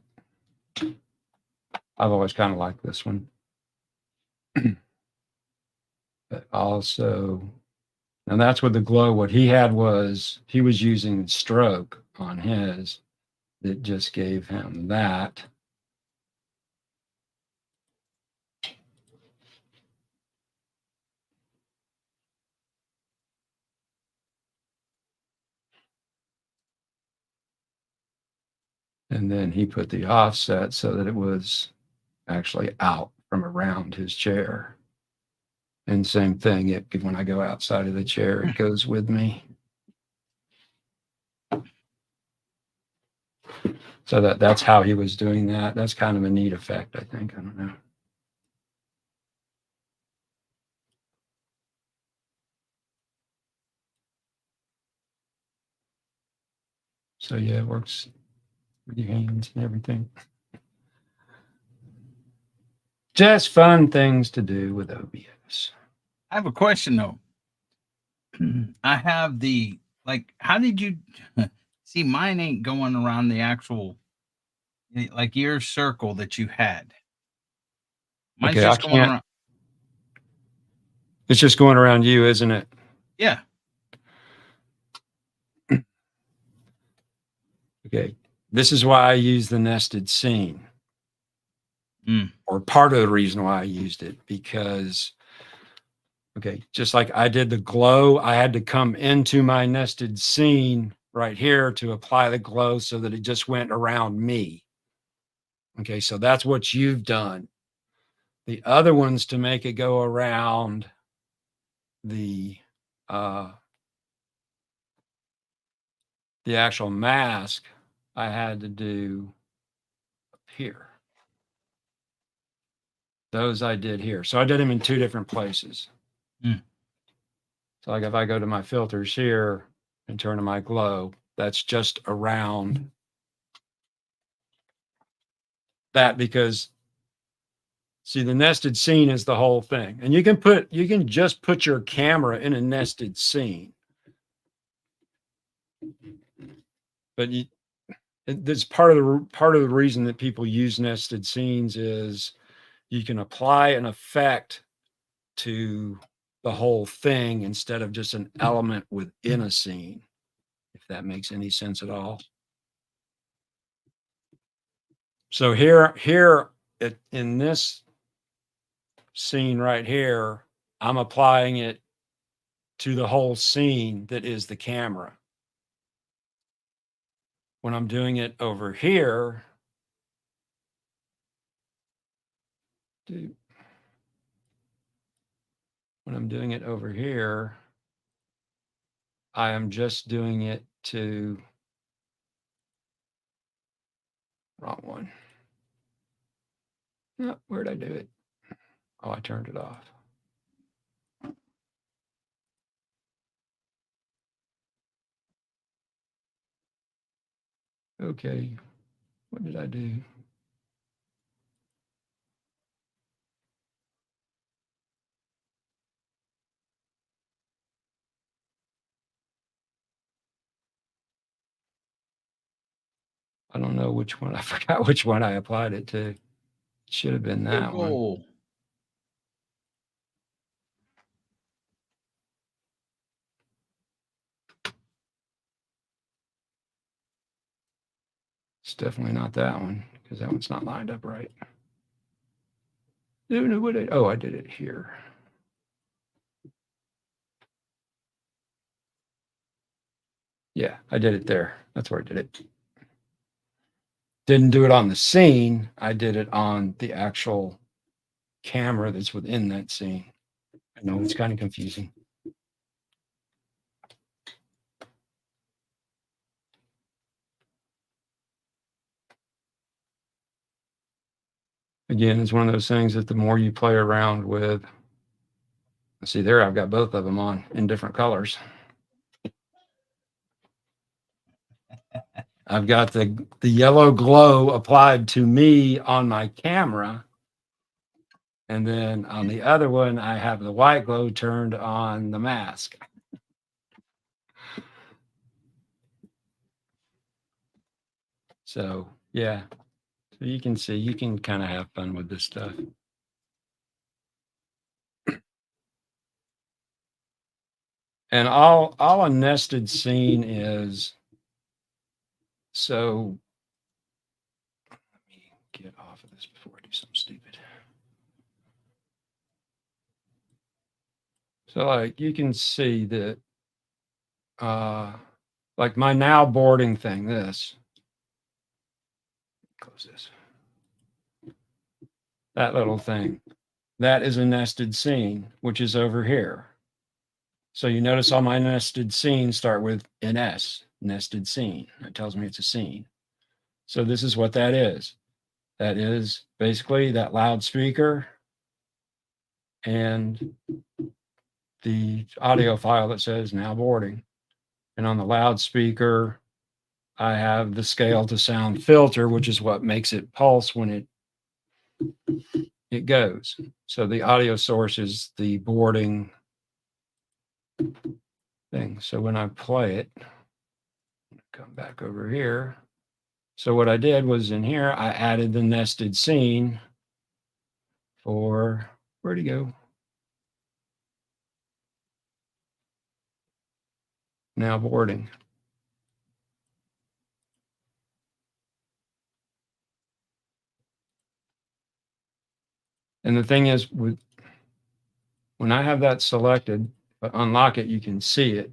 I've always kind of liked this one. But also, and that's with the glow. What he had was, he was using stroke on his that just gave him that. And then he put the offset so that it was actually out from around his chair. And same thing, when I go outside of the chair, it goes with me. So that's how he was doing that. That's kind of a neat effect, I think. I don't know. So yeah, it works with your hands and everything. Just fun things to do with OBS. I have a question though. I have the how did you see mine ain't going around the actual like your circle that you had. Mine's Okay, I just going can't. around. It's just going around you, isn't it? Yeah. Okay. This is why I use the nested scene. Mm. Or part of the reason why I used it, because okay, just like I did the glow, I had to come into my nested scene right here to apply the glow so that it just went around me. Okay, so that's what you've done. The other ones to make it go around the actual mask, I had to do up here. Those I did here. So I did them in two different places. Mm. So like if I go to my filters here and turn to my glow, that's just around that, because see, the nested scene is the whole thing. And you can just put your camera in a nested scene. But that's part of the reason that people use nested scenes is you can apply an effect to the whole thing instead of just an element within a scene, if that makes any sense at all. So here in this scene right here, I'm applying it to the whole scene that is the camera. When I'm doing it over here, I am just doing it to wrong one. Oh, where'd I do it? Oh, I turned it off. Okay, what did I do? I don't know which one. I forgot which one I applied it to. It should have been that one. Google. It's definitely not that one, because that one's not lined up right. Oh, I did it here. Yeah, I did it there. That's where I did it. Didn't do it on the scene. I did it on the actual camera that's within that scene. I know it's kind of confusing. Again, it's one of those things that the more you play around with, see there, I've got both of them on in different colors. I've got the yellow glow applied to me on my camera. And then on the other one, I have the white glow turned on the mask. So yeah, so you can see, you can kind of have fun with this stuff. And all a nested scene is, so let me get off of this before I do something stupid. So like you can see that like my now boarding thing, this, close this. That little thing. That is a nested scene, which is over here. So you notice all my nested scenes start with NS, nested scene. That tells me it's a scene. So this is what that is. That is basically that loudspeaker and the audio file that says now boarding. And on the loudspeaker, I have the scale to sound filter, which is what makes it pulse when it goes. So the audio source is the boarding thing. So when I play it, come back over here. So what I did was in here, I added the nested scene for, where'd he go? Now boarding. And the thing is, when I have that selected, unlock it, you can see it.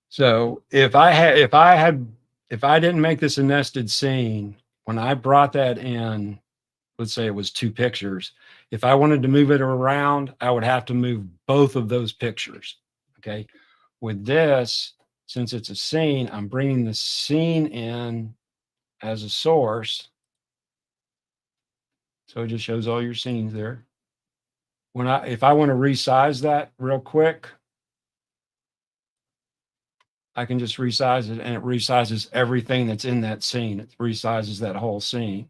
So if I didn't make this a nested scene, when I brought that in, let's say it was 2 pictures, if I wanted to move it around, I would have to move both of those pictures. Okay. With this, since it's a scene, I'm bringing the scene in as a source. So it just shows all your scenes there. If I want to resize that real quick, I can just resize it, and it resizes everything that's in that scene. It resizes that whole scene.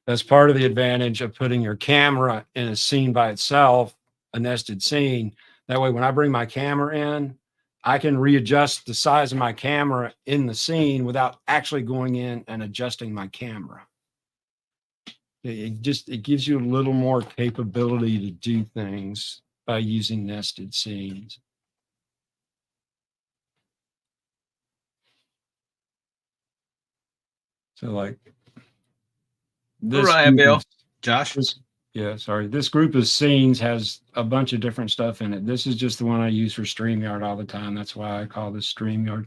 That's part of the advantage of putting your camera in a scene by itself, a nested scene. That way, when I bring my camera in, I can readjust the size of my camera in the scene without actually going in and adjusting my camera. It gives you a little more capability to do things by using nested scenes. So like this, Right, Bill. Josh. This group of scenes has a bunch of different stuff in it. This is just the one I use for StreamYard all the time. That's why I call this StreamYard.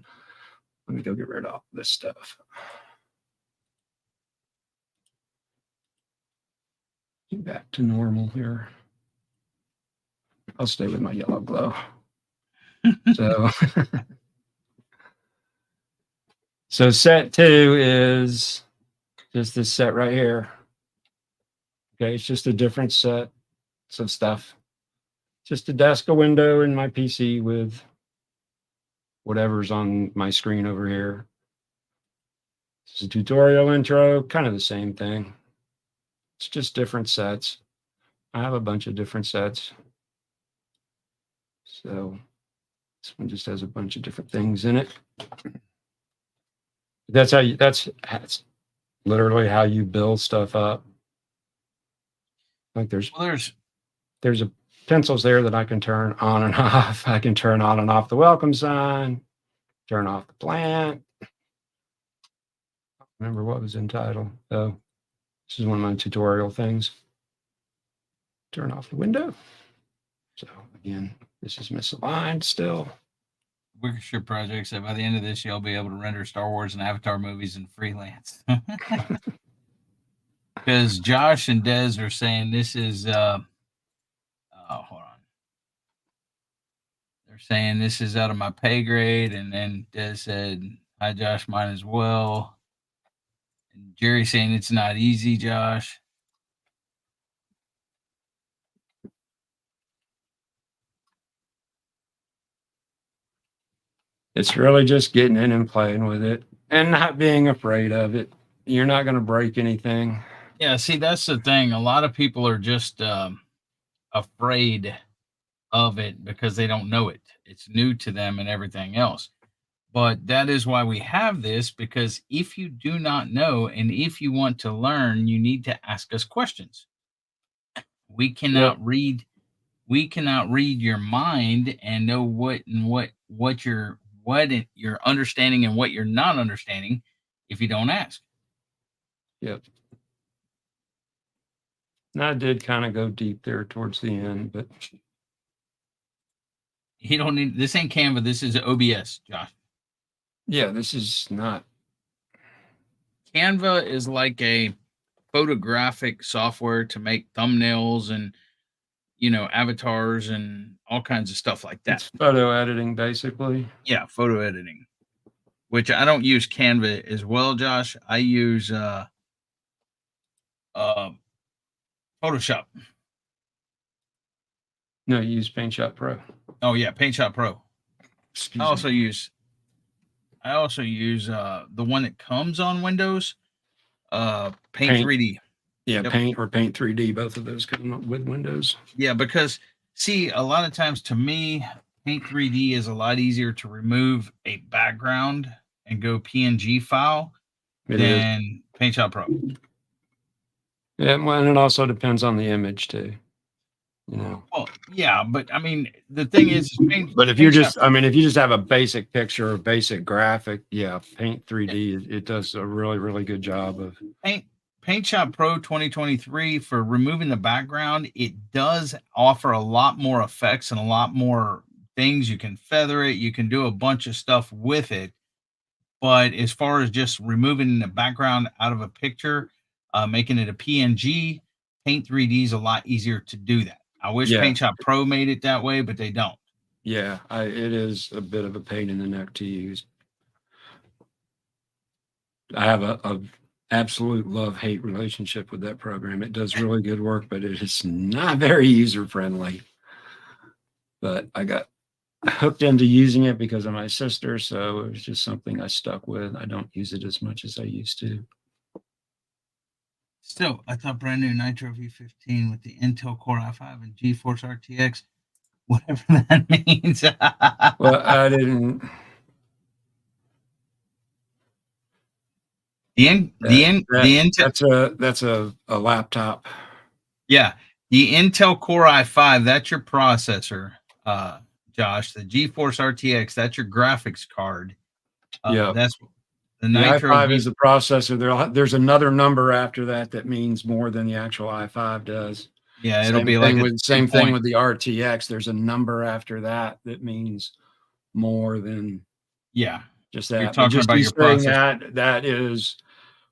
Let me go get rid of all this stuff. Back to normal here. I'll stay with my yellow glow. So set 2 is just this set right here. Okay, it's just a different set of stuff. Just a desk, a window, and my PC with whatever's on my screen over here. This is a tutorial intro, kind of the same thing. It's just different sets. I have a bunch of different sets. So this one just has a bunch of different things in it. That's literally how you build stuff up. Like there's a pencils there that I can turn on and off. I can turn on and off the welcome sign, turn off the plant. Remember what was in title. Oh, this is one of my tutorial things. Turn off the window. So again, this is misaligned still. Wickershire project said by the end of this, you'll be able to render Star Wars and Avatar movies in freelance. Because Josh and Des are saying this is, hold on. They're saying this is out of my pay grade. And then Des said, hi, Josh, mine as well. And Jerry saying it's not easy, Josh. It's really just getting in and playing with it and not being afraid of it. You're not going to break anything. Yeah, see, that's the thing. A lot of people are just afraid of it because they don't know it. It's new to them and everything else. But that is why we have this, because if you do not know and if you want to learn, you need to ask us questions. We cannot read your mind and know what you're understanding and what you're not understanding if you don't ask. Yep. And I did kind of go deep there towards the end, but you don't need, this ain't Canva, this is OBS, Josh. Yeah, this is not Canva is like a photographic software to make thumbnails and avatars and all kinds of stuff like that. It's photo editing, basically. Yeah, photo editing. Which I don't use Canva as well, Josh. I use Photoshop. No, you use PaintShop Pro. Oh yeah, PaintShop Pro. Excuse I also me. use the one that comes on Windows, Paint Paint. 3D. Yeah, Yep. Paint or Paint 3D. Both of those come up with Windows. Yeah, because see, a lot of times to me, Paint 3D is a lot easier to remove a background and go PNG file It is. than PaintShop Pro. Yeah, well, and it also depends on the image too. You know. Well, yeah, but I mean, the thing is, But if you're just, I mean, if you just have a basic picture or basic graphic, yeah, Paint 3D, it does a really, really good job of. PaintShop Pro 2023 for removing the background, it does offer a lot more effects and a lot more things. You can feather it, you can do a bunch of stuff with it. But as far as just removing the background out of a picture, making it a PNG, Paint 3D is a lot easier to do that. I wish Yeah. PaintShop Pro made it that way, but they don't. Yeah, it is a bit of a pain in the neck to use. I have a absolute love-hate relationship with that program. It does really good work, but it is not very user-friendly. But I got hooked into using it because of my sister, so it was just something I stuck with. I don't use it as much as I used to. Still, I thought brand new Nitro V15 with the Intel Core i5 and GeForce RTX, whatever that means. Well, I didn't. That's a laptop. Yeah, the Intel Core i5, that's your processor, Josh. The GeForce RTX, that's your graphics card. Yeah, that's the i5 is the processor. There's another number after that means more than the actual i5 does. Yeah, it'll be like same thing with the RTX. There's a number after that means more than just that. You're talking about your processor. That is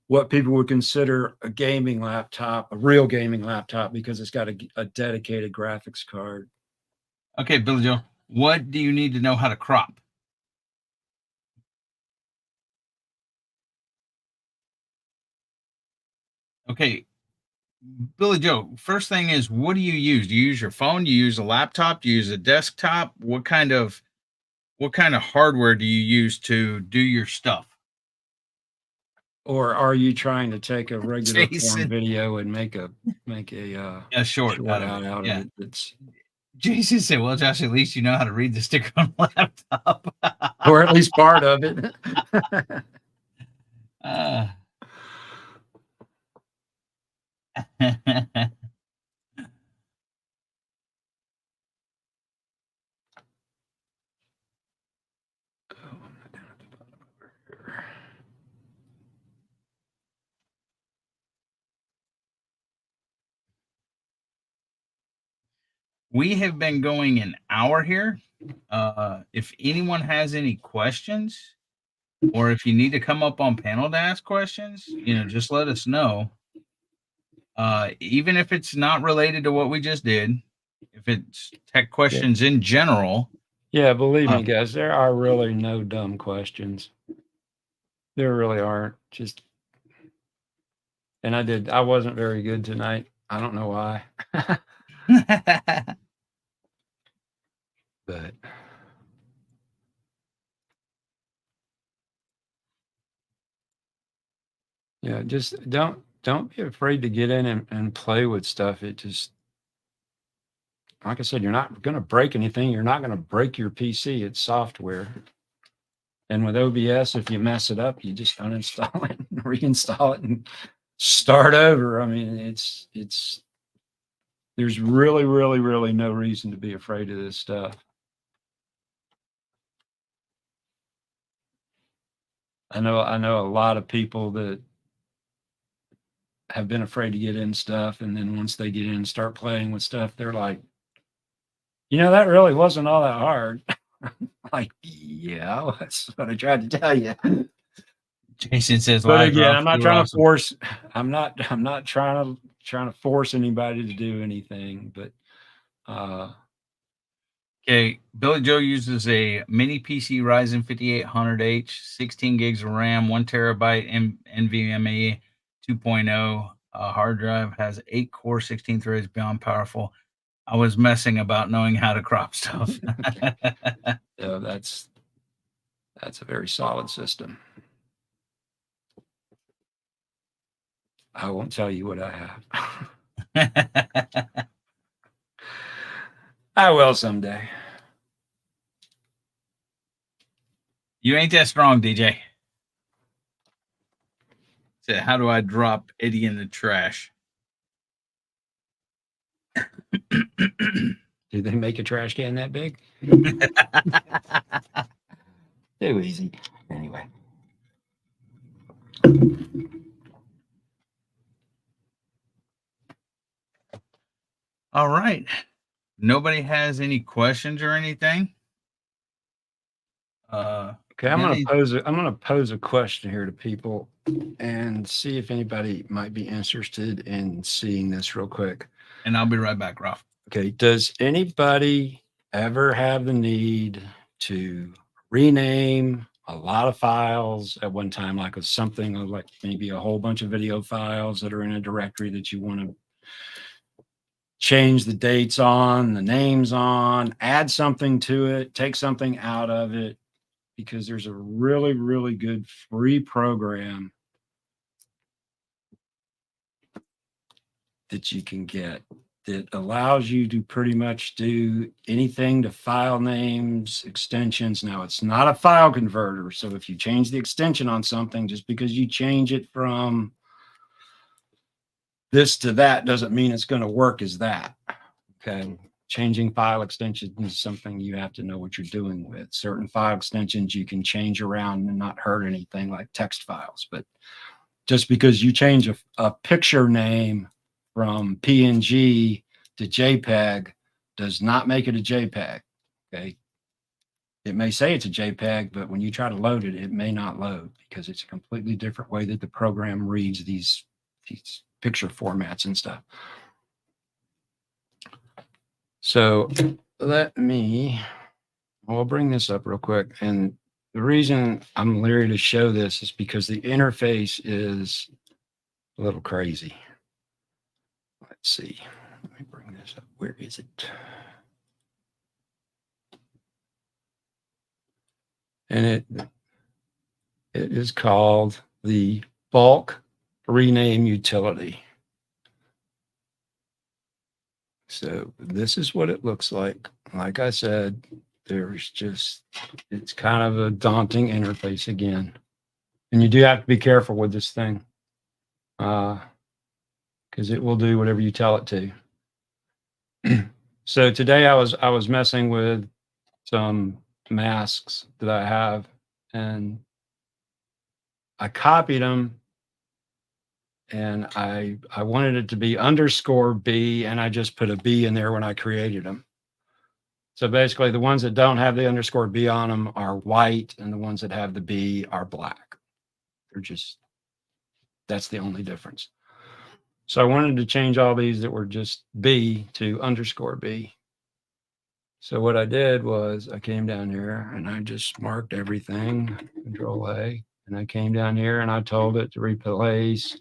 what people would consider a gaming laptop, a real gaming laptop, because it's got a dedicated graphics card. Okay, Billy Joe, what do you need to know how to crop? Okay, Billy Joe, first thing is, what do you use? Do you use your phone? Do you use a laptop? Do you use a desktop? What kind of hardware do you use to do your stuff? Or are you trying to take a regular form video and make a short out of it? It's Jason said, well, Josh, at least you know how to read the sticker on the laptop. Or at least part of it. We have been going an hour here. If anyone has any questions, or if you need to come up on panel to ask questions, just let us know. Even if it's not related to what we just did, if it's tech questions in general. Yeah, believe me, guys, there are really no dumb questions. There really aren't. And I wasn't very good tonight. I don't know why. But yeah, just don't be afraid to get in and play with stuff. It just, like I said, you're not going to break anything. You're not going to break your PC. It's software. And with OBS, if you mess it up, you just uninstall it and reinstall it and start over. I mean, there's really, really, really no reason to be afraid of this stuff. I know a lot of people that have been afraid to get in stuff, and then once they get in and start playing with stuff, they're like, that really wasn't all that hard. Like, yeah, that's what I tried to tell you. Jason says, But live, again, Ralph, I'm not you were trying to awesome. force. I'm not trying to force anybody to do anything. But Okay, Billy Joe uses a mini PC Ryzen 5800H, 16 gigs of RAM, 1 terabyte NVMe 2.0 hard drive, has 8 core, 16 threads, beyond powerful. I was messing about knowing how to crop stuff. so that's a very solid system. I won't tell you what I have. I will someday. You ain't that strong, DJ. So how do I drop Eddie in the trash? Do they make a trash can that big? Too easy. Anyway. All right. Nobody has any questions or anything? Okay, I'm gonna pose a question here to people and see if anybody might be interested in seeing this real quick. And I'll be right back, Ralph. Okay, does anybody ever have the need to rename a lot of files at one time, like with something like maybe a whole bunch of video files that are in a directory that you want to change the dates on, the names on, add something to it, take something out of it? Because there's a really, really good free program that you can get that allows you to pretty much do anything to file names, extensions. Now, it's not a file converter. So if you change the extension on something, just because you change it from this to that doesn't mean it's going to work as that. Okay. Changing file extensions is something you have to know what you're doing with. Certain file extensions you can change around and not hurt anything, like text files. But just because you change a picture name from PNG to JPEG does not make it a JPEG. Okay. It may say it's a JPEG, but when you try to load it, it may not load because it's a completely different way that the program reads these picture formats and stuff. So I'll bring this up real quick. And the reason I'm leery to show this is because the interface is a little crazy. Let's see. Let me bring this up. Where is it? And it is called the bulk rename utility. So this is what it looks like. Like I said, it's kind of a daunting interface again. And you do have to be careful with this thing because it will do whatever you tell it to. So today I was messing with some masks that I have, and I copied them, and I wanted it to be _B, and I just put a B in there when I created them. So basically the ones that don't have the _B on them are white, and the ones that have the B are black. That's the only difference. So I wanted to change all these that were just B to _B. So what I did was I came down here and I just marked everything, Control-A, and I came down here and I told it to replace,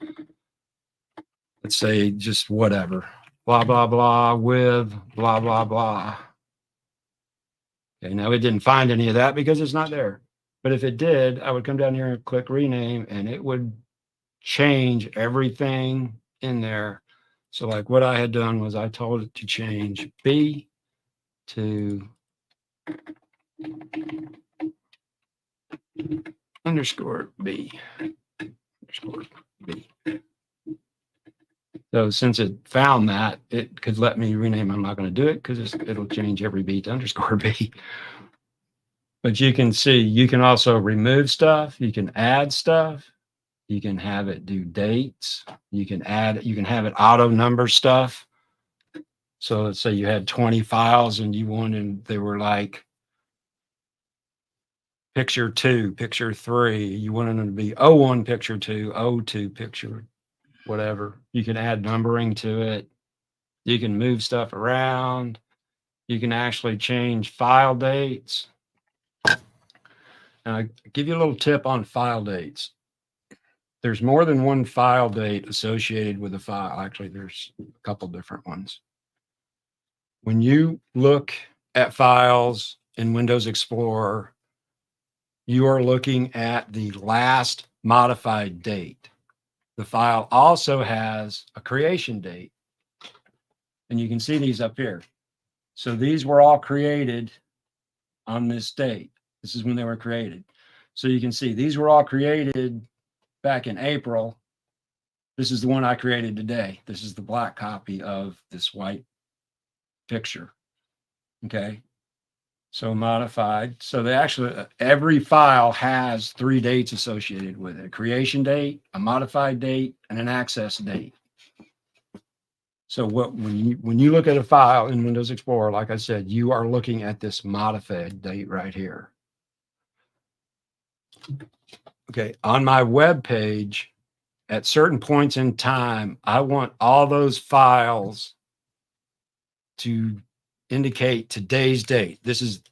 let's say just whatever, blah, blah, blah with blah, blah, blah. Okay, now it didn't find any of that because it's not there. But if it did, I would come down here and click rename and it would change everything in there. So like what I had done was I told it to change B to _B. So since it found that, it could let me rename. I'm not going to do it because it'll change every B to _B. But you can see, you can also remove stuff. You can add stuff. You can have it do dates. You can have it auto number stuff. So let's say you had 20 files and they were like picture 2, picture 3. You want them to be 01 picture 2, 02 picture, whatever. You can add numbering to it. You can move stuff around. You can actually change file dates. And I give you a little tip on file dates. There's more than one file date associated with a file. Actually, there's a couple different ones. When you look at files in Windows Explorer, you are looking at the last modified date. The file also has a creation date. And you can see these up here. So these were all created on this date. This is when they were created. So you can see these were all created back in April. This is the one I created today. This is the black copy of this white picture. Okay. So modified. So they actually, every file has 3 dates associated with it: a creation date, a modified date, and an access date. So when you look at a file in Windows Explorer, like I said, you are looking at this modified date right here. Okay, on my web page, at certain points in time, I want all those files to indicate today's date. This is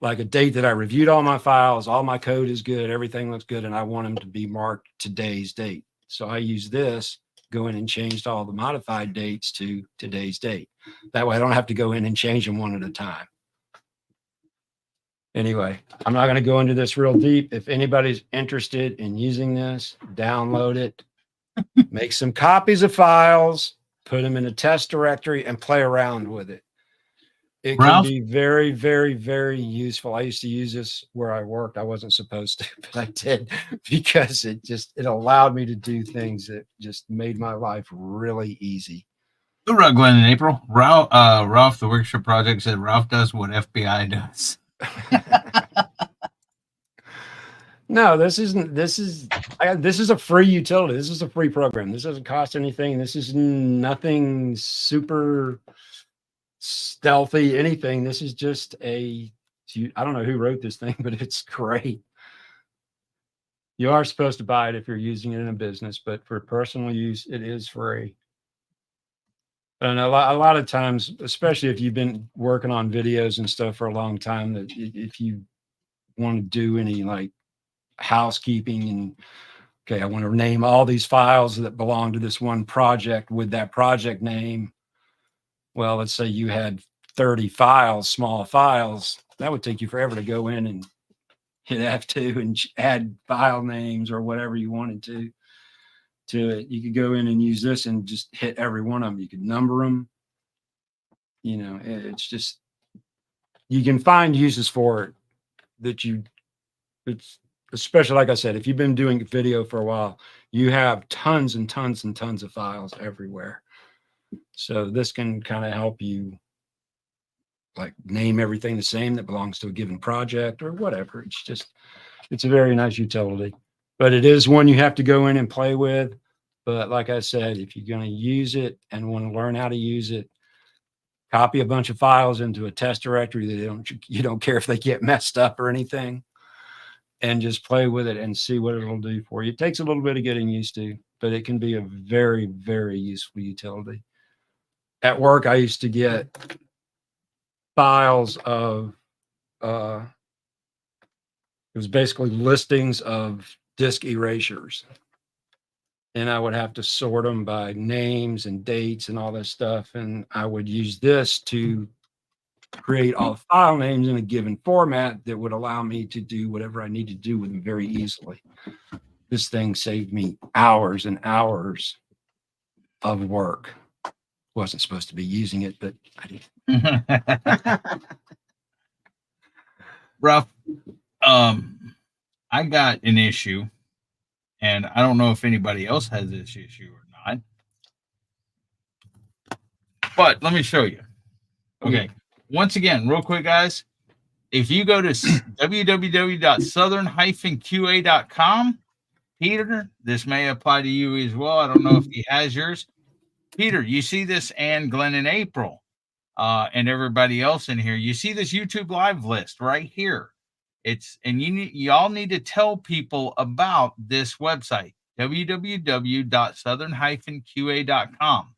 like a date that I reviewed all my files, all my code is good, everything looks good, and I want them to be marked today's date. So I use this, go in and changed all the modified dates to today's date. That way I don't have to go in and change them one at a time. Anyway, I'm not going to go into this real deep. If anybody's interested in using this, download it, make some copies of files, put them in a test directory, and play around with it. It can Ralph? be very, very, very useful. I used to use this where I worked. I wasn't supposed to, but I did, because it allowed me to do things that just made my life really easy. Hoorah, Glenn and April. Ralph, the Workshop Project, said Ralph does what FBI does. No, this is a free utility. This is a free program. This doesn't cost anything. This is nothing super stealthy, anything. This is just I don't know who wrote this thing, but it's great. You are supposed to buy it if you're using it in a business, but for personal use, it is free. And a lot of times, especially if you've been working on videos and stuff for a long time, that if you want to do any like housekeeping and, okay, I want to name all these files that belong to this one project with that project name. Well, let's say you had 30 files, small files. That would take you forever to go in and hit F2 and add file names or whatever you wanted to it. You could go in and use this and just hit every one of them. You could number them. You know, it's just, you can find uses for it that it's especially, like I said, if you've been doing video for a while, you have tons and tons and tons of files everywhere. So this can kind of help you like name everything the same that belongs to a given project or whatever. It's a very nice utility, but it is one you have to go in and play with. But like I said, if you're going to use it and want to learn how to use it, copy a bunch of files into a test directory that you don't care if they get messed up or anything, and just play with it and see what it'll do for you. It takes a little bit of getting used to, but it can be a very, very useful utility. At work, I used to get files of, it was basically listings of disk erasures. And I would have to sort them by names and dates and all this stuff. And I would use this to create all the file names in a given format that would allow me to do whatever I need to do with them very easily. This thing saved me hours and hours of work. Wasn't supposed to be using it, but I did. Ralph, I got an issue, and I don't know if anybody else has this issue or not. But let me show you. Okay. Once again, real quick, guys, if you go to www.southern-qa.com, Peter, this may apply to you as well. I don't know if he has yours. Peter, you see this, and Glenn and April, and everybody else in here. You see this YouTube live list right here. Y'all need to tell people about this website, www.southern-qa.com.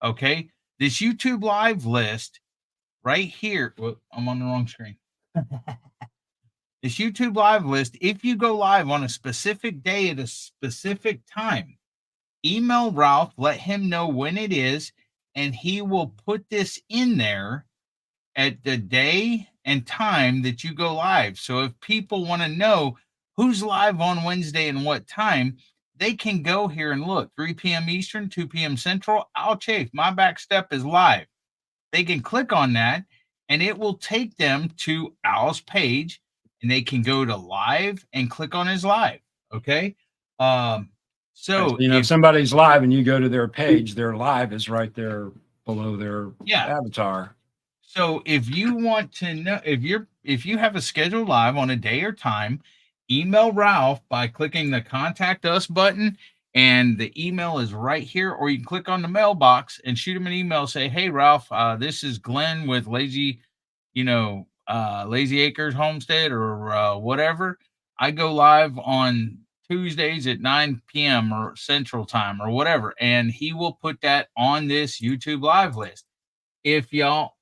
Okay. This YouTube live list right here. Well, I'm on the wrong screen. This YouTube live list, if you go live on a specific day at a specific time, email Ralph, let him know when it is, and he will put this in there at the day and time that you go live. So if people want to know who's live on Wednesday and what time, they can go here and look. 3 p.m. Eastern, 2 p.m. Central. Al Chafe, my back step is live. They can click on that and it will take them to Al's page, and they can go to live and click on his live. Okay. So you know, if somebody's live and you go to their page, their live is right there below their avatar. So if you want to know, if you have a scheduled live on a day or time, email Ralph by clicking the contact us button, and the email is right here, or you can click on the mailbox and shoot him an email. Say, hey Ralph, this is Glenn with Lazy Acres Homestead or whatever. I go live on Tuesdays at 9 p.m. or Central Time or whatever, and he will put that on this YouTube live list. If y'all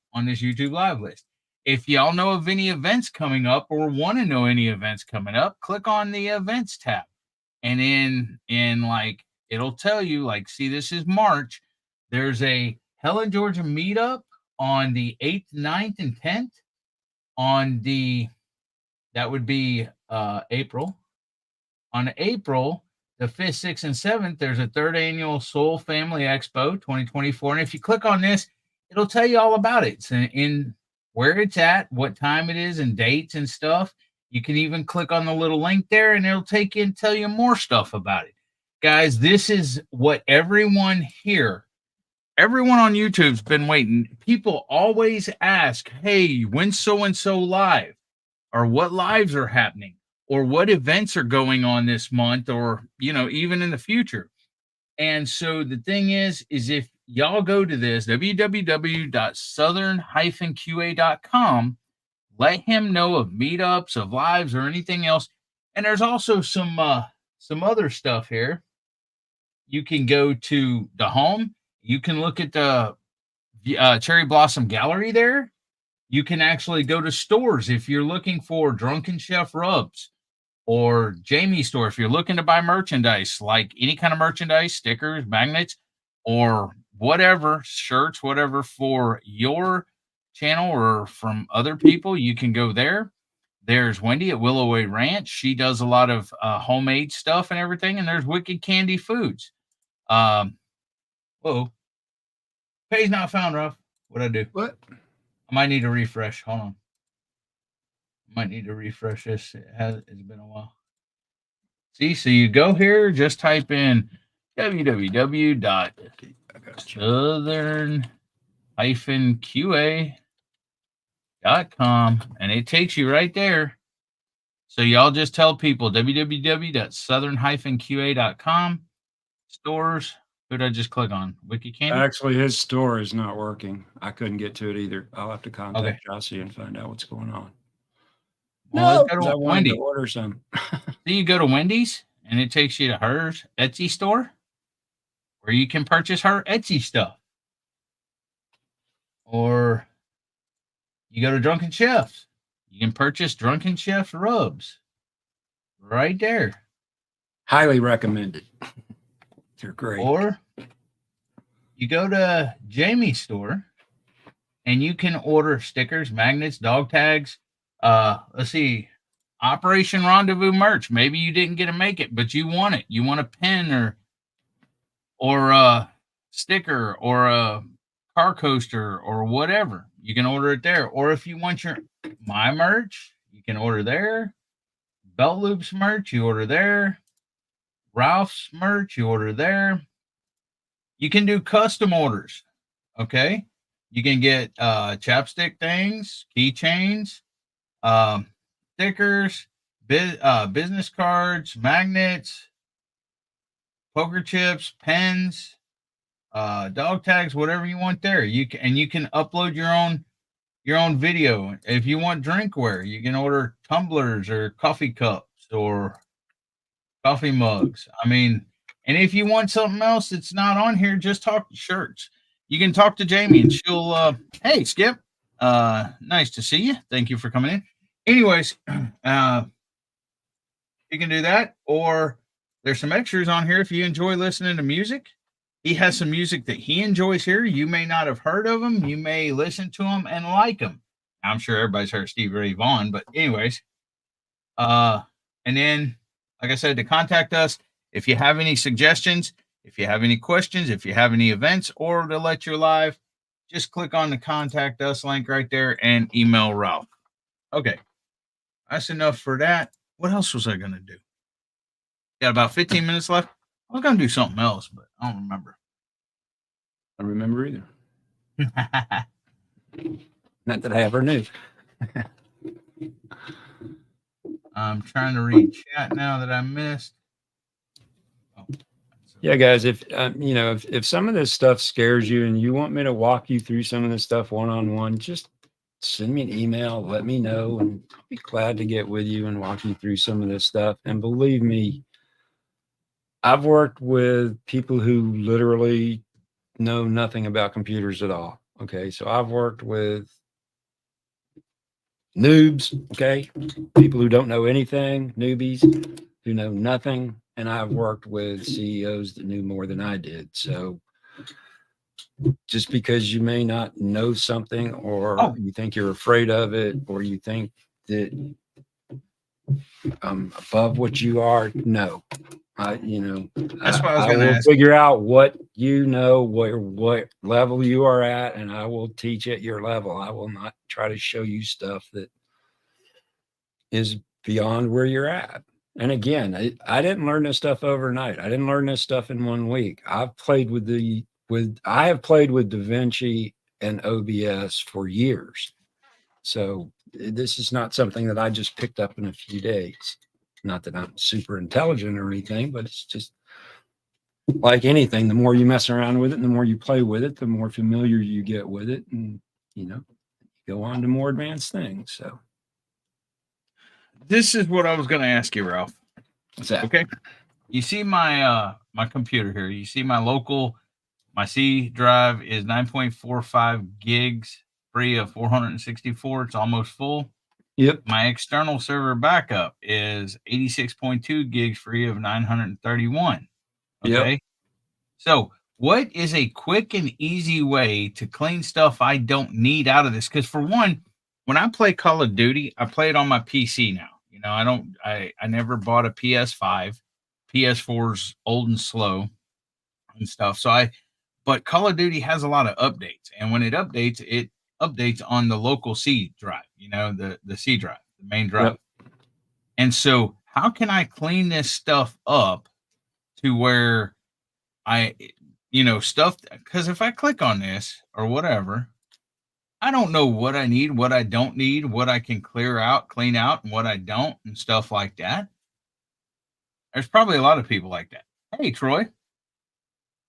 know of any events coming up or want to know any events coming up, click on the events tab, and in like it'll tell you, like, see, this is March. There's a Helen, Georgia meetup on the 8th, 9th, and 10th. That would be April. On April the 5th, 6th, and 7th, there's a 3rd annual Soul Family Expo 2024. And if you click on this, it'll tell you all about it. It's in where it's at, what time it is, and dates and stuff. You can even click on the little link there, and it'll take you and tell you more stuff about it. Guys, this is what everyone on YouTube's been waiting. People always ask, hey, when's so-and-so live? Or what lives are happening? Or what events are going on this month, or, even in the future. And so the thing is if y'all go to this, www.southern-qa.com, let him know of meetups, of lives, or anything else. And there's also some other stuff here. You can go to the home. You can look at the Cherry Blossom Gallery there. You can actually go to stores if you're looking for Drunken Chef rubs, or Jamie store if you're looking to buy merchandise, like any kind of merchandise, stickers, magnets, or whatever, shirts, whatever, for your channel or from other people. You can go there. There's Wendy at Willow Way Ranch. She does a lot of homemade stuff and everything. And there's Wicked Candy Foods. Whoa. Page not found, Ralph. What'd I do? What? I might need to refresh. Hold on. Might need to refresh this. It's been a while. See, so you go here, just type in www.southern-qa.com, and it takes you right there. So y'all just tell people www.southern-qa.com. Stores. Who did I just click on? Wiki Candy? Actually, his store is not working. I couldn't get to it either. I'll have to contact Josie and find out what's going on. Well, let's go I to wanted Wendy. to order some. Then you go to Wendy's, and it takes you to her Etsy store, where you can purchase her Etsy stuff. Or you go to Drunken Chefs. You can purchase Drunken Chef's rubs right there. Highly recommended. They're great. Or you go to Jamie's store, and you can order stickers, magnets, dog tags. Let's see, Operation Rendezvous merch. Maybe you didn't get to make it, but you want it. You want a pin or a sticker or a car coaster or whatever. You can order it there. Or if you want my merch, you can order there. Belt Loops merch, you order there. Ralph's merch, you order there. You can do custom orders. Okay. You can get chapstick things, keychains, stickers, business cards, magnets, poker chips, pens, dog tags, whatever you want there. You can upload your own your own video. If you want drinkware, you can order tumblers or coffee cups or coffee mugs. I mean, and if you want something else that's not on here, just talk shirts. You can talk to Jamie and she'll hey Skip. Nice to see you. Thank you for coming in. Anyways, you can do that, or there's some extras on here if you enjoy listening to music. He has some music that he enjoys here. You may not have heard of him. You may listen to him and like him. I'm sure everybody's heard Steve Ray Vaughan, but anyways, and then, like I said, to contact us if you have any suggestions, if you have any questions, if you have any events, or to let you live, just click on the contact us link right there and email Ralph. Okay, that's enough for that. What else was I gonna do? Got about 15 minutes left. I was gonna do something else, but I don't remember. I don't remember either. Not that I ever knew. I'm trying to read chat now that I missed. Oh, Yeah, guys, if if some of this stuff scares you and you want me to walk you through some of this stuff one-on-one, just send me an email, let me know, and I'll be glad to get with you and walk you through some of this stuff. And believe me, I've worked with people who literally know nothing about computers at all. Okay, so I've worked with noobs, okay, people who don't know anything, newbies who know nothing, and I've worked with CEOs that knew more than I did. So just because you may not know something, or you think you're afraid of it, or you think that above what you are, no. That's what I was I gonna will ask. figure out what you know, what level you are at, and I will teach at your level. I will not try to show you stuff that is beyond where you're at. And again, I didn't learn this stuff overnight. I didn't learn this stuff in 1 week. I have played with DaVinci and OBS for years. So this is not something that I just picked up in a few days. Not that I'm super intelligent or anything, but it's just like anything. The more you mess around with it, and the more you play with it, the more familiar you get with it, and go on to more advanced things. So This is what I was gonna ask you, Ralph. what's that? Okay. You see my my computer here. You see my C drive is 9.45 gigs free of 464. It's almost full. Yep. My external server backup is 86.2 gigs free of 931. Okay. Yep. So, what is a quick and easy way to clean stuff I don't need out of this? Because for one, when I play Call of Duty, I play it on my PC now. I never bought a PS5. PS4's old and slow and stuff. But Call of Duty has a lot of updates, and when it updates on the local C drive, the C drive, the main drive. Yep. And so, how can I clean this stuff up to where stuff? Because if I click on this or whatever, I don't know what I need, what I don't need, what I can clean out, and what I don't, and stuff like that. There's probably a lot of people like that. Hey, Troy.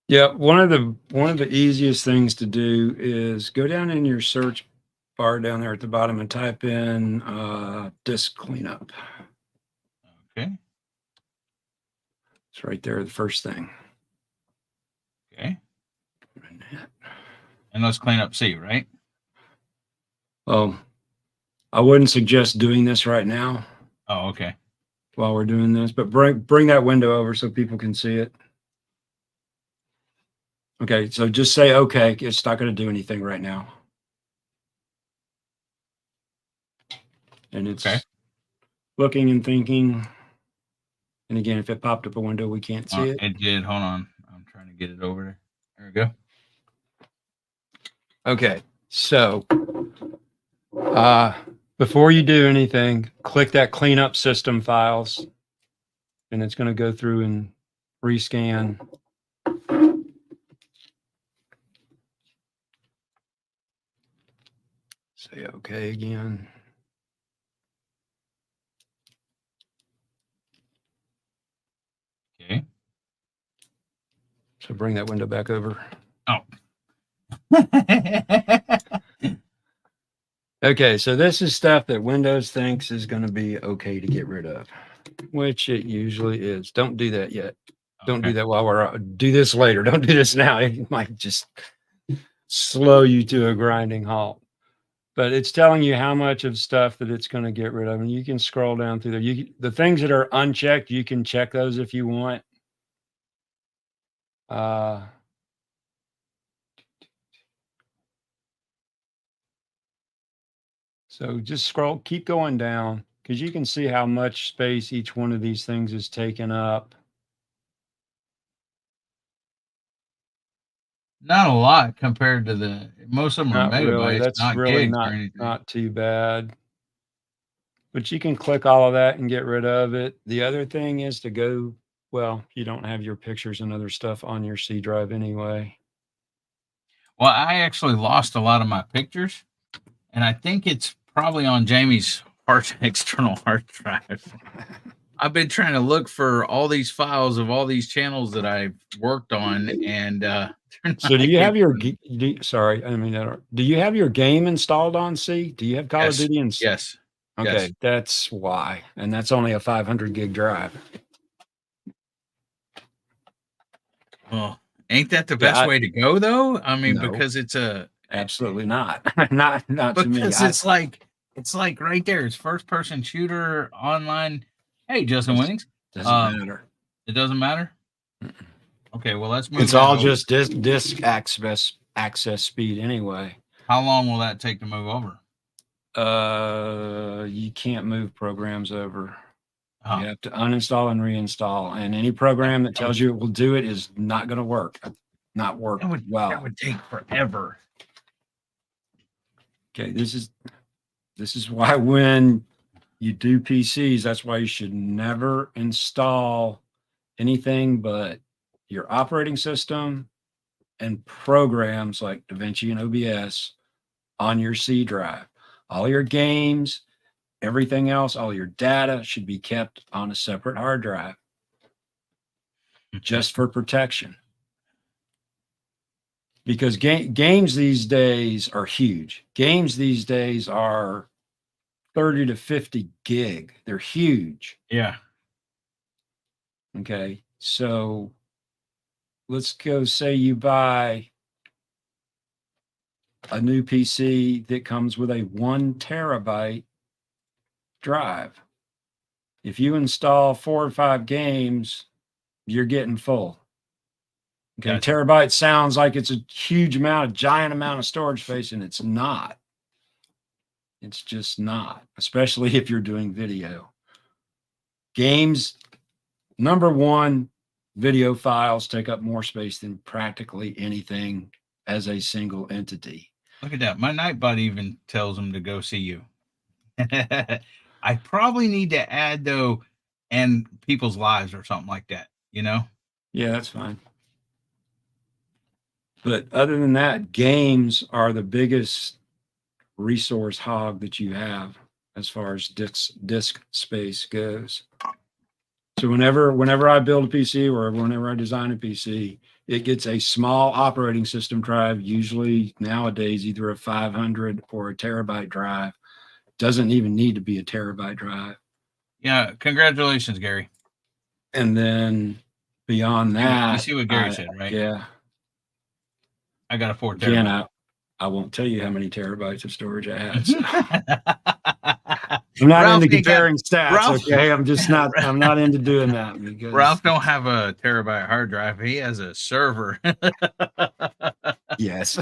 Yeah, one of the easiest things to do is go down in your search bar down there at the bottom and type in disk cleanup. Okay. It's right there, the first thing. Okay. And let's clean up C, right? Well, I wouldn't suggest doing this right now Oh, okay. while we're doing this, but bring that window over so people can see it. Okay, so just say okay. It's not going to do anything right now. And it's looking and thinking. And again, if it popped up a window, we can't see it. It did. Hold on. I'm trying to get it over there. There we go. Okay, so before you do anything, click that cleanup system files, and it's going to go through and rescan. Say okay again. Okay. So bring that window back over. Oh. Okay, so this is stuff that Windows thinks is going to be okay to get rid of, which it usually is. Don't do that yet. Don't do Okay. that while we're do this later. Don't do this now. It might just slow you to a grinding halt. But it's telling you how much of stuff that it's going to get rid of, and you can scroll down through there. The things that are unchecked, you can check those if you want. So just scroll, keep going down, because you can see how much space each one of these things is taking up. Not a lot compared to the most of them are Not really. megabytes, That's not really gigs or anything. not too bad. But you can click all of that and get rid of it. The other thing is to go, well, you don't have your pictures and other stuff on your C drive anyway. Well, I actually lost a lot of my pictures, and I think it's probably on Jamie's external hard drive. I've been trying to look for all these files of all these channels that I've worked on, and So do you have your, sorry, I mean, do you have your game installed on C? Do you have Call of Duty installed? Yes. Okay, Yes. that's why. And that's only a 500 gig drive. Well, ain't that the best way to go, though? I mean, No. because it's Absolutely not. not to me. because it's like right there. It's first person shooter online. Hey, Justin Winnings. Doesn't matter. It doesn't matter. Okay, well let's move. It's all just disk access speed anyway. How long will that take to move over? You can't move programs over. Oh. You have to uninstall and reinstall, and any program that tells you it will do it is not going to work. Not work well. That would take forever. Okay, this is why when you do PCs, that's why you should never install anything but your operating system and programs like DaVinci and OBS on your C drive. All your games, everything else, all your data should be kept on a separate hard drive just for protection. Because games these days are huge. Games these days are 30 to 50 gig. They're huge. Yeah. Okay. So let's go say you buy a new PC that comes with a 1 terabyte drive. If you install 4 or 5 games, you're getting full. Okay. Gotcha. Terabyte sounds like it's a huge amount, a giant amount of storage space, and it's not. It's just not, especially if you're doing video. Games, number one, video files take up more space than practically anything as a single entity. Look at that. My Nightbot even tells them to go see you. I probably need to add, though, and people's lives or something like that, you know? Yeah, that's fine. But other than that, games are the biggest resource hog that you have as far as disk space goes. So whenever I build a PC or whenever I design a PC, it gets a small operating system drive, usually nowadays either a 500 or a terabyte drive. Doesn't even need to be a terabyte drive. Yeah, congratulations, Gary. And then beyond that, you see what Gary said, right? Yeah. I got a 4 terabyte. Again, I won't tell you how many terabytes of storage I had. So. I'm not into comparing stats. Ralph, okay, I'm not into doing that. Because Ralph don't have a terabyte hard drive. He has a server. Yes,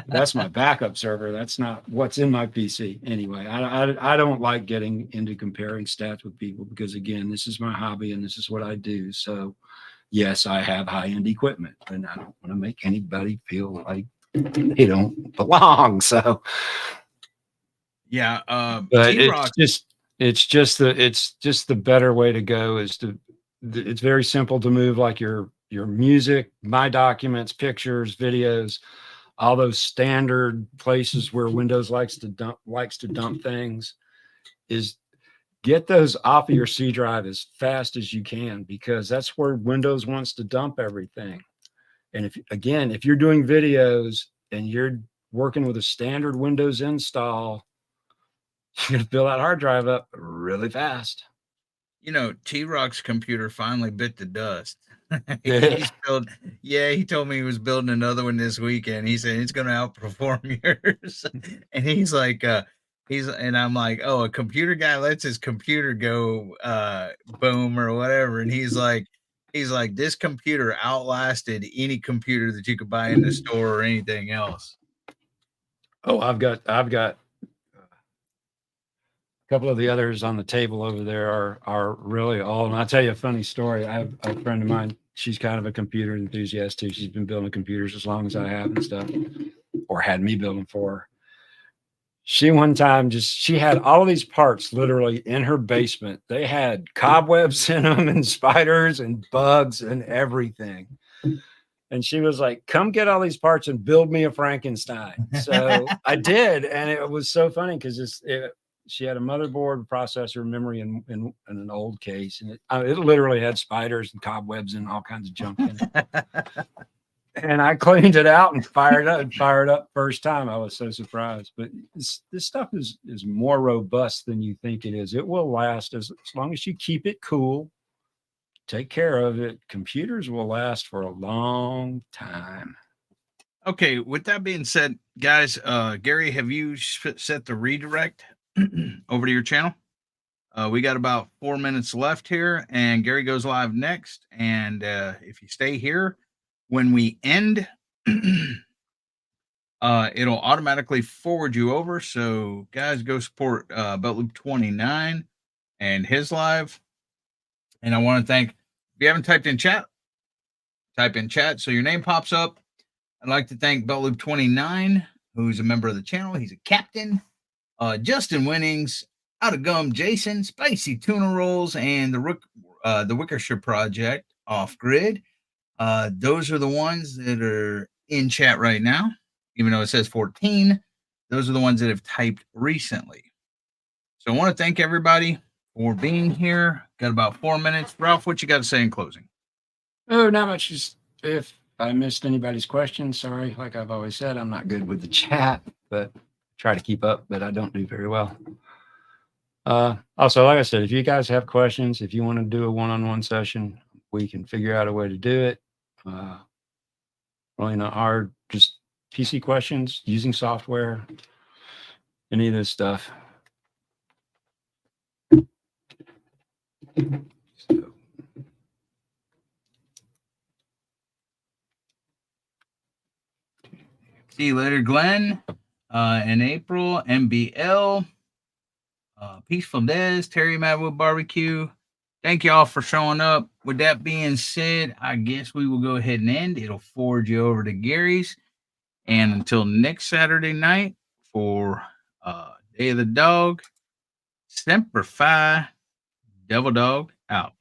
that's my backup server. That's not what's in my PC. Anyway, I don't like getting into comparing stats with people because, again, this is my hobby and this is what I do. So, yes, I have high-end equipment, and I don't want to make anybody feel like they don't belong. So. Yeah, but it's just the better way to go is it's very simple to move, like your music, my documents, pictures, videos, all those standard places where Windows likes to dump things, is get those off of your C drive as fast as you can, because that's where Windows wants to dump everything. And if you're doing videos and you're working with a standard Windows install, you're going to fill that hard drive up really fast. You know, T-Rock's computer finally bit the dust. Yeah. He told me he was building another one this weekend. He said it's going to outperform yours. And he's like, and I'm like, oh, a computer guy lets his computer go boom or whatever. And he's like, this computer outlasted any computer that you could buy in the store or anything else. Oh, I've got a couple of the others on the table over there are really all. And I'll tell you a funny story. I have a friend of mine. She's kind of a computer enthusiast too. She's been building computers as long as I have and stuff, or had me building for her. She one time she had all of these parts literally in her basement. They had cobwebs in them and spiders and bugs and everything. And she was like, come get all these parts and build me a Frankenstein. So I did. And it was so funny because she had a motherboard, processor, memory in an old case. And it literally had spiders and cobwebs and all kinds of junk in it. And I cleaned it out and fired up first time. I was so surprised. But this stuff is more robust than you think it is. It will last as long as you keep it cool, take care of it. Computers will last for a long time. Okay, with that being said, guys, Gary, have you set the redirect over to your channel? We got about 4 minutes left here, and Gary goes live next. And if you stay here, when we end, it'll automatically forward you over. So, guys, go support Beltloop 29 and his live. And I want to thank, if you haven't typed in chat, type in chat so your name pops up. I'd like to thank Beltloop 29, who's a member of the channel. He's a captain. Justin Winnings, Out of Gum, Jason, Spicy Tuna Rolls, and the Wickershire Project, Off Grid. Those are the ones that are in chat right now, even though it says 14. Those are the ones that have typed recently. So I want to thank everybody for being here. Got about 4 minutes. Ralph, what you got to say in closing? Oh, not much. Just if I missed anybody's questions, sorry. Like I've always said, I'm not good with the chat, but try to keep up, but I don't do very well. Also, like I said, if you guys have questions, if you want to do a one-on-one session, we can figure out a way to do it. Really not hard, just PC questions, using software, any of this stuff. So. See you later, Glenn. In April, MBL, Peaceful Des, Terry Madwood Barbecue. Thank y'all for showing up. With that being said, I guess we will go ahead and end. It'll forward you over to Gary's. And until next Saturday night for Day of the Dog, Semper Fi, Devil Dog out.